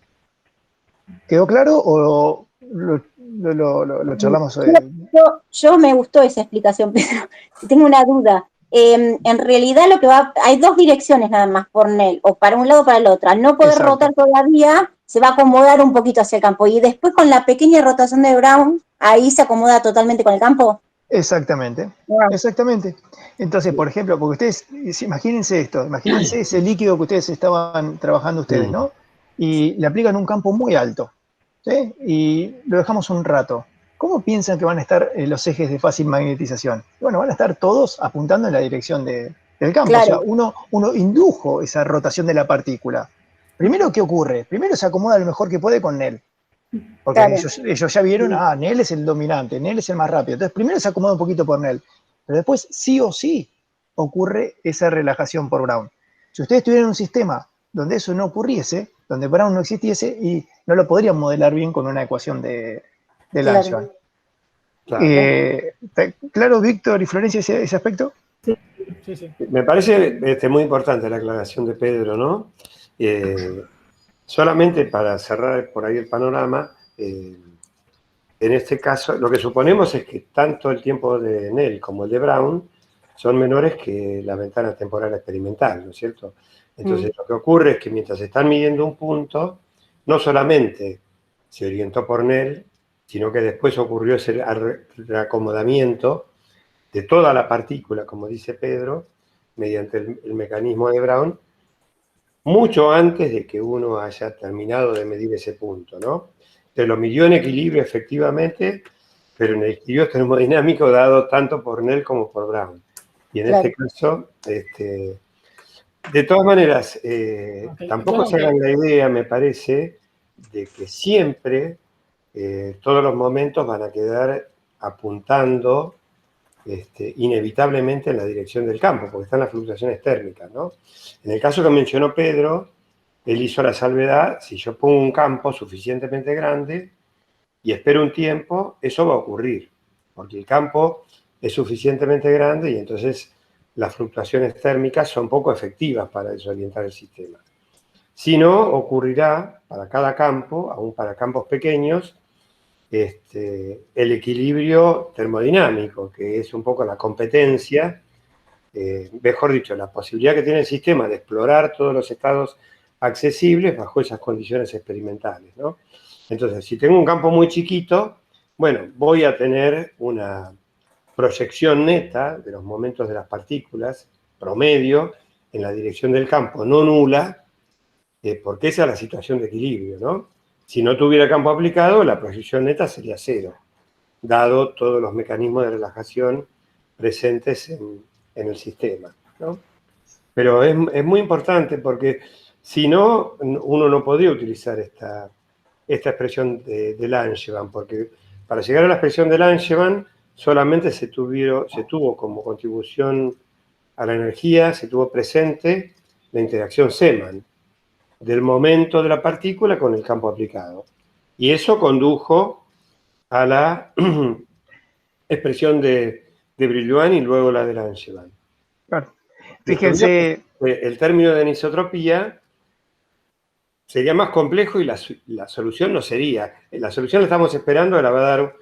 ¿Quedó claro o lo charlamos hoy? Yo me gustó esa explicación, pero tengo una duda. En realidad hay dos direcciones nada más por Nel, o para un lado o para el otro. Al no poder rotar todavía, se va a acomodar un poquito hacia el campo. Y después con la pequeña rotación de Brown, ahí se acomoda totalmente con el campo. Exactamente, exactamente. Entonces, por ejemplo, porque ustedes, imagínense esto, imagínense ese líquido que ustedes estaban trabajando ustedes, ¿no? Y le aplican un campo muy alto, ¿sí? Y lo dejamos un rato. ¿Cómo piensan que van a estar los ejes de fácil magnetización? Bueno, van a estar todos apuntando en la dirección del campo. Claro. O sea, uno indujo esa rotación de la partícula. Primero, ¿qué ocurre? Primero se acomoda lo mejor que puede con Nel. Porque claro, ellos ya vieron, Nel es el dominante, Nel es el más rápido. Entonces, primero se acomoda un poquito por Nel. Pero después, sí o sí, ocurre esa relajación por Brown. Si ustedes tuvieran un sistema donde eso no ocurriese, donde Brown no existiese, y no lo podrían modelar bien con una ecuación de Langevin. Claro. ¿Claro, Víctor y Florencia, ese aspecto? Sí. Me parece muy importante la aclaración de Pedro, ¿no? Solamente para cerrar por ahí el panorama, en este caso, lo que suponemos es que tanto el tiempo de Snell como el de Brown son menores que la ventana temporal experimental, ¿no es cierto? Entonces, lo que ocurre es que mientras están midiendo un punto, no solamente se orientó por Snell, sino que después ocurrió ese reacomodamiento de toda la partícula, como dice Pedro, mediante el mecanismo de Brown, mucho antes de que uno haya terminado de medir ese punto, ¿no? Se lo midió en equilibrio efectivamente, pero en el equilibrio termodinámico dado tanto por Snell como por Brown. Y en este caso, de todas maneras, tampoco se hagan la idea, me parece, de que siempre todos los momentos van a quedar apuntando inevitablemente en la dirección del campo, porque están las fluctuaciones térmicas, ¿no? En el caso que mencionó Pedro, él hizo la salvedad: si yo pongo un campo suficientemente grande y espero un tiempo, eso va a ocurrir, porque el campo es suficientemente grande y entonces las fluctuaciones térmicas son poco efectivas para desorientar el sistema. Si no, ocurrirá para cada campo, aún para campos pequeños, el equilibrio termodinámico, que es un poco la competencia, mejor dicho, la posibilidad que tiene el sistema de explorar todos los estados accesibles bajo esas condiciones experimentales, ¿no? Entonces, si tengo un campo muy chiquito, bueno, voy a tener una proyección neta de los momentos de las partículas, promedio, en la dirección del campo, no nula, porque esa es la situación de equilibrio, ¿no? Si no tuviera campo aplicado, la proyección neta sería cero, dado todos los mecanismos de relajación presentes en el sistema, ¿no? Pero es muy importante porque si no, uno no podría utilizar esta expresión de Langevin, porque para llegar a la expresión de Langevin solamente se tuvo como contribución a la energía, se tuvo presente la interacción Zeeman del momento de la partícula con el campo aplicado. Y eso condujo a la expresión de Brillouin y luego la de Langevin. Claro. Fíjense. El término de anisotropía sería más complejo y la solución no sería. La solución la estamos esperando, la va a dar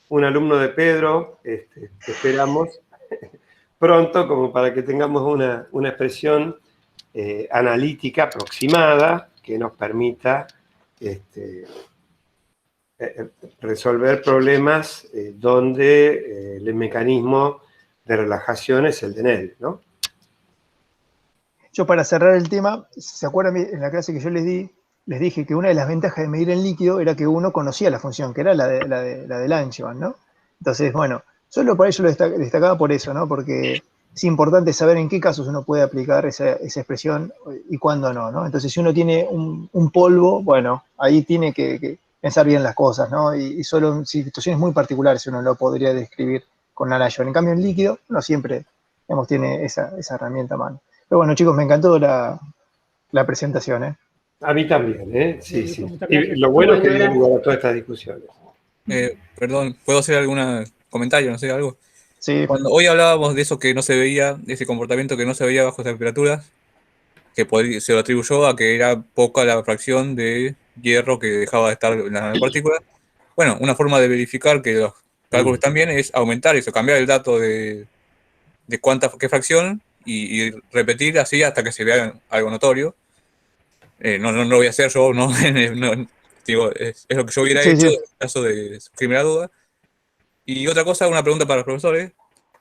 un alumno de Pedro, que esperamos pronto, como para que tengamos una expresión analítica aproximada que nos permita resolver problemas donde el mecanismo de relajación es el de Snell, ¿no? Yo, para cerrar el tema, ¿se acuerdan en la clase que yo les dije que una de las ventajas de medir en líquido era que uno conocía la función, que era la de Langevin, ¿no? Entonces, bueno, solo por eso lo destacaba por eso, ¿no? Porque es importante saber en qué casos uno puede aplicar esa expresión y cuándo no, ¿no? Entonces, si uno tiene un polvo, bueno, ahí tiene que pensar bien las cosas, ¿no? Y solo en situaciones muy particulares uno lo podría describir con la Langevin. En cambio, en líquido, uno siempre, digamos, tiene esa herramienta a mano. Pero bueno, chicos, me encantó la presentación, ¿eh? A mí también, ¿eh? Sí, sí. Y lo bueno es que dio lugar a todas estas discusiones. Perdón, ¿puedo hacer algún comentario, no sé, algo? Sí. Cuando hoy hablábamos de eso que no se veía, de ese comportamiento que no se veía bajo temperaturas, que se lo atribuyó a que era poca la fracción de hierro que dejaba de estar en la partícula. Bueno, una forma de verificar que los cálculos están bien es aumentar eso, cambiar el dato de qué fracción y repetir así hasta que se vea algo notorio. No lo voy a hacer yo, no, digo, es lo que yo hubiera hecho en caso de surgirme la duda. Y otra cosa, una pregunta para los profesores.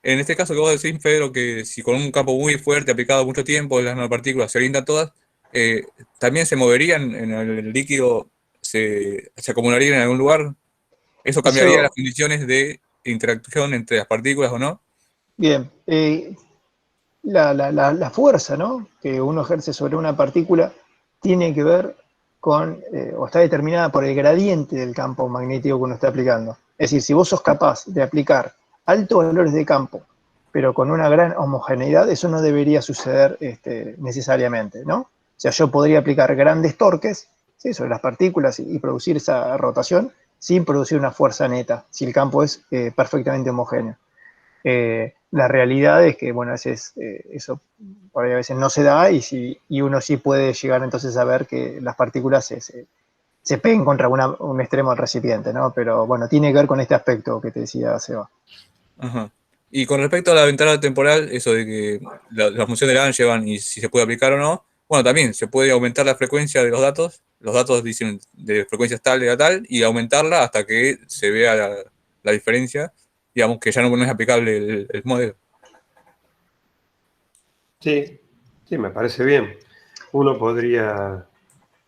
En este caso que vos decís, Pedro, que si con un campo muy fuerte aplicado mucho tiempo, las nanopartículas se orientan todas, ¿también se moverían en el líquido, se acumularían en algún lugar? ¿Eso cambiaría las condiciones de interacción entre las partículas o no? Bien. La fuerza, ¿no?, que uno ejerce sobre una partícula tiene que ver con, o está determinada por el gradiente del campo magnético que uno está aplicando. Es decir, si vos sos capaz de aplicar altos valores de campo, pero con una gran homogeneidad, eso no debería suceder necesariamente, ¿no? O sea, yo podría aplicar grandes torques, ¿sí?, sobre las partículas y producir esa rotación sin producir una fuerza neta, si el campo es perfectamente homogéneo. La realidad es que, bueno, a veces eso por ahí a veces no se da y uno sí puede llegar entonces a ver que las partículas se peguen contra un extremo del recipiente, ¿no? Pero bueno, tiene que ver con este aspecto que te decía Seba. Ajá. Y con respecto a la ventana temporal, eso de que la función de Langevin y si se puede aplicar o no, bueno, también se puede aumentar la frecuencia de los datos dicen de frecuencias tal y tal, y aumentarla hasta que se vea la diferencia, digamos que ya no es aplicable el modelo. Sí, sí, me parece bien. Uno podría,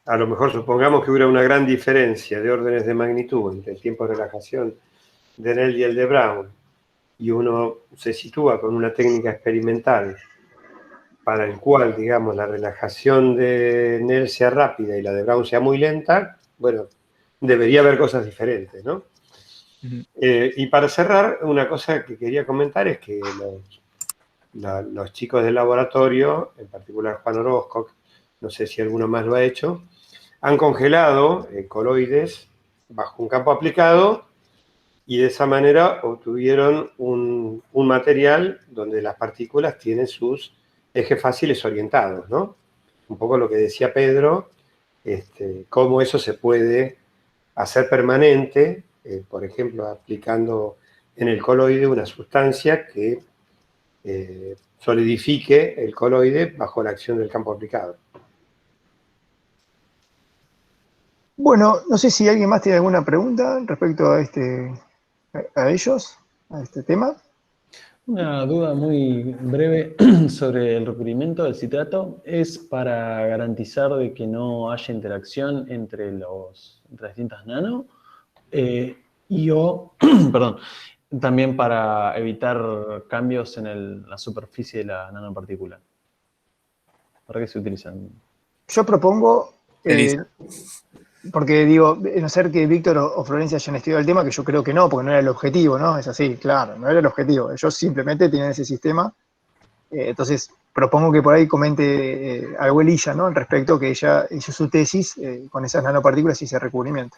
a lo mejor supongamos que hubiera una gran diferencia de órdenes de magnitud entre el tiempo de relajación de Snell y el de Brown, y uno se sitúa con una técnica experimental para el cual, digamos, la relajación de Snell sea rápida y la de Brown sea muy lenta, bueno, debería haber cosas diferentes, ¿no? Y para cerrar, una cosa que quería comentar es que los chicos del laboratorio, en particular Juan Orozco, no sé si alguno más lo ha hecho, han congelado coloides bajo un campo aplicado y de esa manera obtuvieron un material donde las partículas tienen sus ejes fáciles orientados, ¿no? Un poco lo que decía Pedro, cómo eso se puede hacer permanente, por ejemplo, aplicando en el coloide una sustancia que solidifique el coloide bajo la acción del campo aplicado. Bueno, no sé si alguien más tiene alguna pregunta respecto a ellos, a este tema. Una duda muy breve sobre el recubrimiento del citrato. ¿Es para garantizar de que no haya interacción entre las distintas nano? Perdón, también para evitar cambios en la superficie de la nanopartícula. ¿Para qué se utilizan? Yo propongo, porque digo, a no ser que Víctor o Florencia hayan estudiado el tema, que yo creo que no, porque no era el objetivo, ¿no? Es así, claro, no era el objetivo. Ellos simplemente tienen ese sistema. Entonces, propongo que por ahí comente algo Elisa, ¿no? Al respecto, que ella hizo su tesis con esas nanopartículas y ese recubrimiento.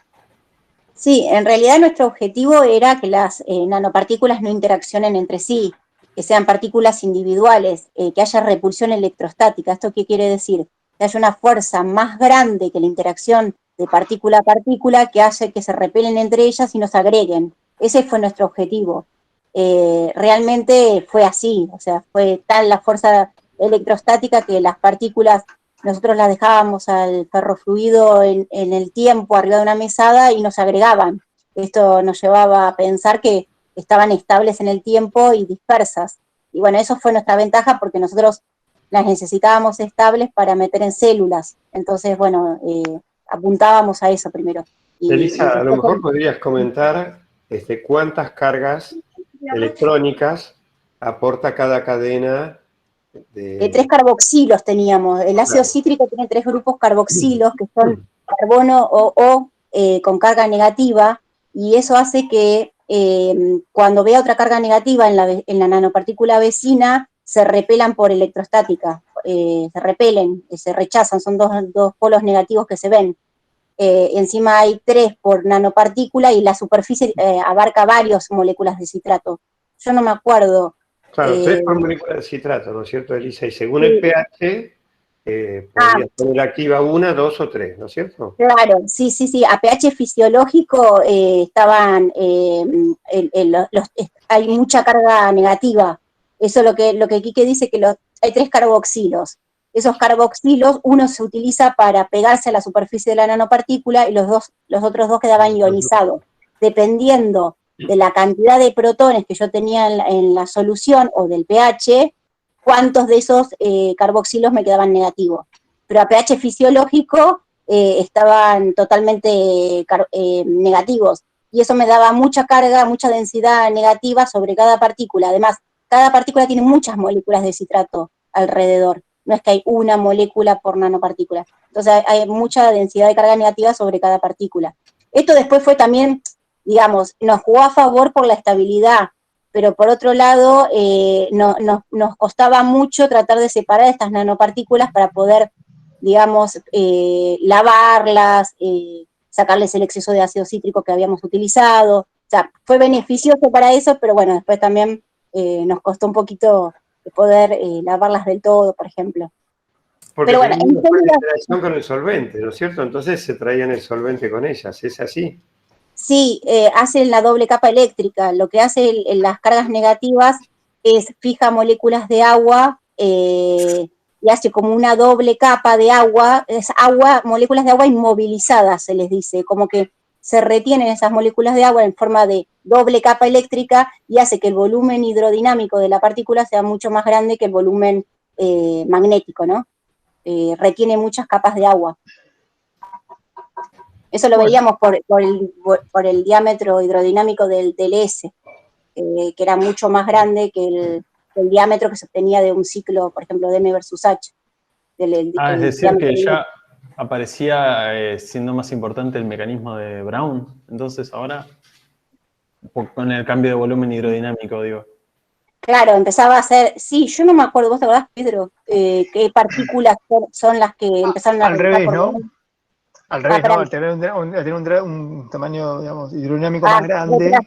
Sí, en realidad nuestro objetivo era que las nanopartículas no interaccionen entre sí, que sean partículas individuales, que haya repulsión electrostática. ¿Esto qué quiere decir? Que haya una fuerza más grande que la interacción de partícula a partícula que hace que se repelen entre ellas y nos agreguen. Ese fue nuestro objetivo. Realmente fue así, o sea, fue tal la fuerza electrostática que las partículas nosotros las dejábamos al ferrofluido en el tiempo arriba de una mesada y nos agregaban. Esto nos llevaba a pensar que estaban estables en el tiempo y dispersas. Y bueno, eso fue nuestra ventaja porque nosotros las necesitábamos estables para meter en células. Entonces, bueno, apuntábamos a eso primero. Elisa, a lo mejor podrías comentar cuántas cargas electrónicas aporta cada cadena de... 3 carboxilos teníamos. El ácido cítrico tiene 3 grupos carboxilos, que son carbono o con carga negativa, y eso hace que cuando vea otra carga negativa en la nanopartícula vecina, se repelan por electrostática, se repelen, se rechazan, son dos polos negativos que se ven. Encima hay 3 por nanopartícula y la superficie abarca varias moléculas de citrato. Yo no me acuerdo. Claro, 3 por molécula de citrato, ¿no es cierto, Elisa? Y según el pH, podrías poner activa 1, 2 o 3, ¿no es cierto? Claro, sí. A pH fisiológico estaban, hay mucha carga negativa. Eso es lo que Quique dice, que hay 3 carboxilos. Esos carboxilos, uno se utiliza para pegarse a la superficie de la nanopartícula y los otros 2 quedaban ionizados. Dependiendo de la cantidad de protones que yo tenía en la solución o del pH, cuántos de esos carboxilos me quedaban negativos. Pero a pH fisiológico estaban totalmente negativos, y eso me daba mucha carga, mucha densidad negativa sobre cada partícula. Además, cada partícula tiene muchas moléculas de citrato alrededor, no es que hay una molécula por nanopartícula. Entonces hay mucha densidad de carga negativa sobre cada partícula. Esto después fue también, digamos, nos jugó a favor por la estabilidad, pero por otro lado nos costaba mucho tratar de separar estas nanopartículas para poder, digamos, lavarlas, sacarles el exceso de ácido cítrico que habíamos utilizado. O sea, fue beneficioso para eso, pero bueno, después también nos costó un poquito poder lavarlas del todo, por ejemplo. Porque Pero bueno, tenían en una células, interacción con el solvente, ¿no es cierto? Entonces se traían el solvente con ellas, ¿es así? sí, hacen la doble capa eléctrica. Lo que hace las cargas negativas es fija moléculas de agua y hace como una doble capa de agua, es agua, moléculas de agua inmovilizadas, se les dice, como que se retienen esas moléculas de agua en forma de doble capa eléctrica y hace que el volumen hidrodinámico de la partícula sea mucho más grande que el volumen magnético, ¿no? Retiene muchas capas de agua. Eso lo veíamos por el diámetro hidrodinámico del S, que era mucho más grande que el diámetro que se obtenía de un ciclo, por ejemplo, de M versus H. Es decir, que ya aparecía siendo más importante el mecanismo de Brown, entonces ahora, con el cambio de volumen hidrodinámico, digo. Claro, empezaba a ser, sí, yo no me acuerdo, ¿vos te acordás, Pedro? ¿Qué partículas son las que empezaron a Al revés, por ¿no? volumen? Al revés, espera. ¿no? Al tener un tamaño, digamos, hidrodinámico más grande,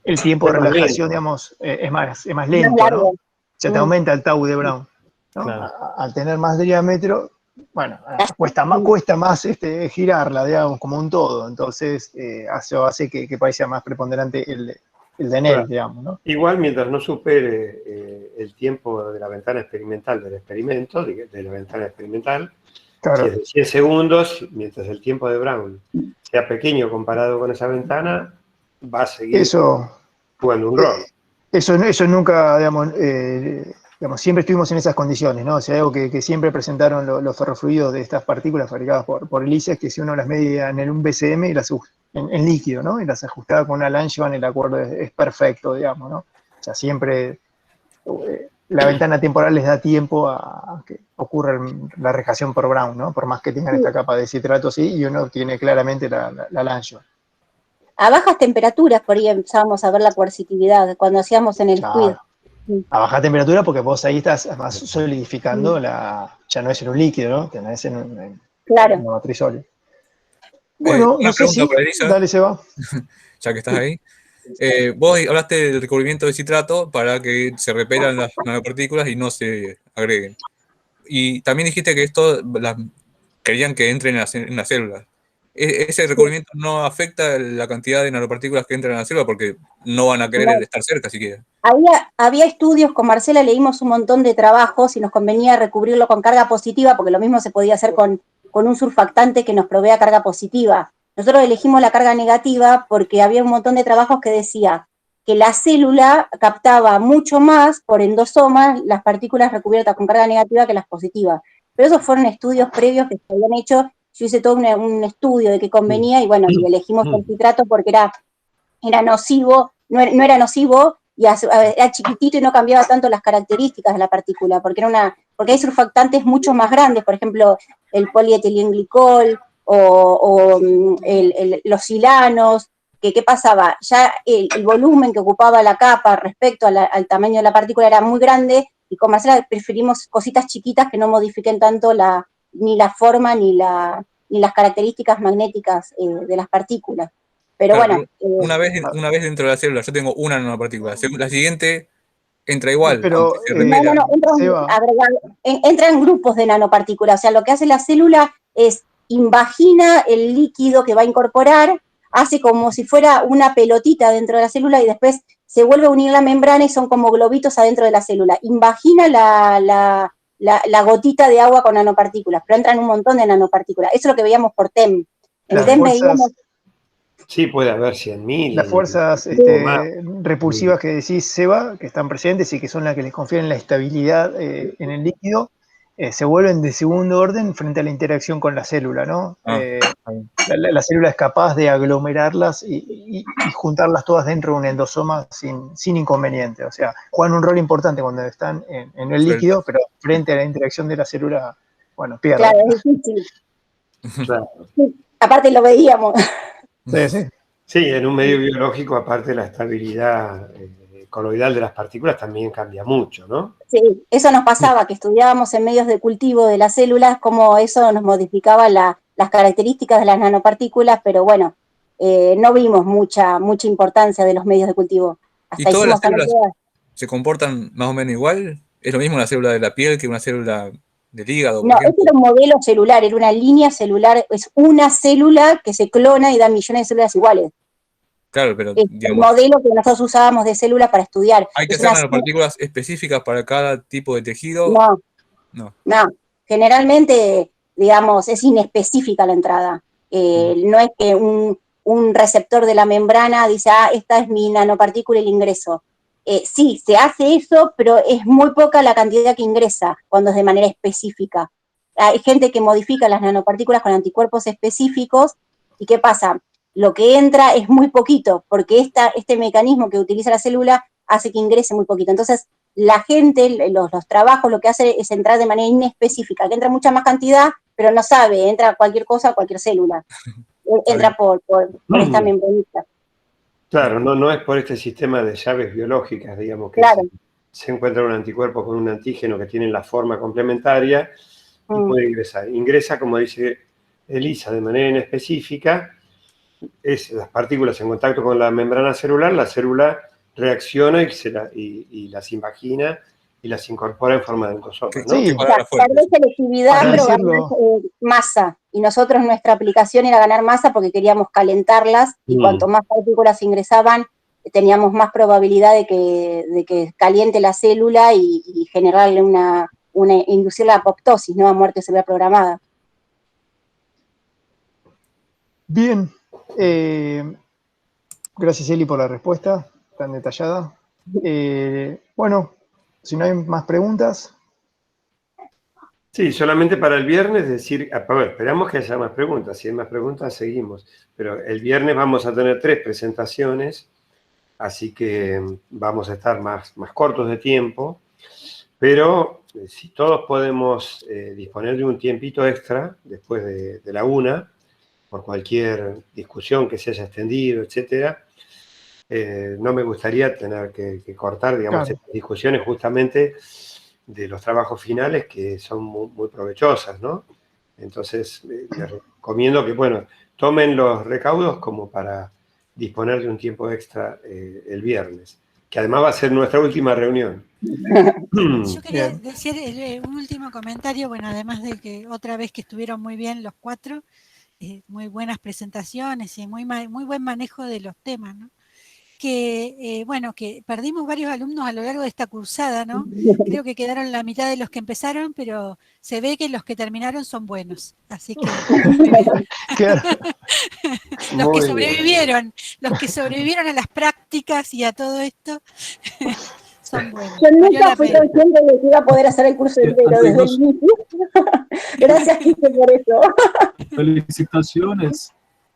el tiempo de Es más relajación, lento. digamos, es más Más lento, ¿no? largo. Se te aumenta el tau de Brown, ¿no? Claro. Al tener más diámetro, bueno, cuesta más girarla, digamos, como un todo. Entonces, eso hace que parezca más preponderante el de Nel, Claro. digamos, ¿no? Igual mientras no supere el tiempo de la ventana experimental del experimento, de la ventana experimental, Claro. si es de 100 segundos, mientras el tiempo de Brown sea pequeño comparado con esa ventana, va a seguir jugando un rol. Eso nunca, digamos, siempre estuvimos en esas condiciones, ¿no? O sea, algo que siempre presentaron los ferrofluidos de estas partículas fabricadas por el ICE es que si uno las medía en un BCM y las en líquido, ¿no? Y las ajustaba con una Langevin, el acuerdo es perfecto, digamos, ¿no? O sea, siempre la ventana temporal les da tiempo a que ocurra la reacción por Brown, ¿no? Por más que tengan esta capa de citrato, sí, y uno tiene claramente la Langevin. A bajas temperaturas por ahí empezábamos a ver la coercitividad, cuando hacíamos en el squid. A baja temperatura porque vos ahí estás además solidificando ya no es en un líquido, ¿no? Que no es en una matriz sólida. Bueno, una no sé pregunta si... para Elisa, Dale, Seba. ya que estás ahí. Vos hablaste del recubrimiento de citrato para que se repelan las nanopartículas y no se agreguen. Y también dijiste que esto querían que entren en las células. ¿Ese recubrimiento no afecta la cantidad de nanopartículas que entran en la célula porque no van a querer estar cerca siquiera? Había estudios, con Marcela leímos un montón de trabajos y nos convenía recubrirlo con carga positiva, porque lo mismo se podía hacer con un surfactante que nos provea carga positiva. Nosotros elegimos la carga negativa porque había un montón de trabajos que decía que la célula captaba mucho más por endosomas las partículas recubiertas con carga negativa que las positivas. Pero esos fueron estudios previos que se habían hecho. Yo hice todo un estudio de qué convenía y bueno, y elegimos el citrato porque era nocivo, no era nocivo, y era chiquitito y no cambiaba tanto las características de la partícula, porque hay surfactantes mucho más grandes, por ejemplo, el polietilenglicol o los silanos, que ¿qué pasaba? Ya el volumen que ocupaba la capa respecto al tamaño de la partícula era muy grande, y con Marcela preferimos cositas chiquitas que no modifiquen tanto ni la forma ni las características magnéticas de las partículas. Pero Claro, bueno. una vez dentro de la célula, yo tengo una nanopartícula. La siguiente entra igual, Pero, aunque se repela. Entran grupos de nanopartículas. O sea, lo que hace la célula es invagina el líquido que va a incorporar, hace como si fuera una pelotita dentro de la célula y después se vuelve a unir la membrana y son como globitos adentro de la célula. Invagina la gotita de agua con nanopartículas, pero entran un montón de nanopartículas. Eso es lo que veíamos por TEM. En TEM veíamos... Sí, puede haber 100.000. Las fuerzas repulsivas que decís, Seba, que están presentes y que son las que les confieren la estabilidad en el líquido, se vuelven de segundo orden frente a la interacción con la célula, ¿no? La célula es capaz de aglomerarlas y juntarlas todas dentro de un endosoma sin inconveniente. O sea, juegan un rol importante cuando están en el líquido, pero frente a la interacción de la célula, bueno, pierden. Claro, es difícil. Claro. Sí, aparte lo veíamos. Sí, en un medio biológico, aparte la estabilidad coloidal de las partículas también cambia mucho, ¿no? Sí, eso nos pasaba, que estudiábamos en medios de cultivo de las células, cómo eso nos modificaba la las características de las nanopartículas, pero bueno, no vimos mucha importancia de los medios de cultivo. ¿Y todas las células se comportan más o menos igual? ¿Es lo mismo una célula de la piel que una célula del hígado? No, este era un modelo celular, era una línea celular, es una célula que se clona y da millones de células iguales. Claro, pero Es el modelo que nosotros usábamos de célula para estudiar. ¿Hay que hacer nanopartículas específicas para cada tipo de tejido? No. Generalmente, digamos, es inespecífica la entrada. No es que un receptor de la membrana dice, esta es mi nanopartícula y el ingreso. Sí, se hace eso, pero es muy poca la cantidad que ingresa cuando es de manera específica. Hay gente que modifica las nanopartículas con anticuerpos específicos, ¿y qué pasa? Lo que entra es muy poquito, porque este mecanismo que utiliza la célula hace que ingrese muy poquito. Entonces, la gente, los trabajos, lo que hace es entrar de manera inespecífica, que entra mucha más cantidad, pero no sabe, entra cualquier cosa a cualquier célula. Entra por esta membranita. Claro, no es por este sistema de llaves biológicas, digamos, que se encuentra un anticuerpo con un antígeno que tienen la forma complementaria y puede ingresar. Ingresa, como dice Elisa, de manera inespecífica, las partículas en contacto con la membrana celular, la célula reacciona y las imagina y las incorpora en forma de endosomas, ¿no? Sí, tal selectividad, pero ganar masa. Y nosotros nuestra aplicación era ganar masa porque queríamos calentarlas y cuanto más partículas ingresaban, teníamos más probabilidad de que caliente la célula y generarle inducir la apoptosis, ¿no? A muerte celular programada. Bien. Gracias, Eli, por la respuesta tan detallada. Bueno, si no hay más preguntas. Sí, solamente para el viernes decir, esperamos que haya más preguntas. Si hay más preguntas, seguimos. Pero el viernes vamos a tener 3 presentaciones, así que vamos a estar más cortos de tiempo. Pero si todos podemos disponer de un tiempito extra después de la 1, por cualquier discusión que se haya extendido, etcétera, no me gustaría tener que cortar, digamos, estas discusiones justamente de los trabajos finales que son muy provechosas, ¿no? Entonces, les recomiendo que, bueno, tomen los recaudos como para disponer de un tiempo extra el viernes, que además va a ser nuestra última reunión. Yo quería decir un último comentario, bueno, además de que otra vez que estuvieron muy bien los 4, muy buenas presentaciones y muy buen manejo de los temas, ¿no? Que, bueno, que perdimos varios alumnos a lo largo de esta cursada, ¿no? Creo que quedaron la mitad de los que empezaron, pero se ve que los que terminaron son buenos. Así que, muy bien. Los que sobrevivieron a las prácticas y a todo esto, son buenos. Yo nunca fui consciente de que iba a poder hacer el curso entero desde el inicio. Gracias, Quise, por eso. Felicitaciones.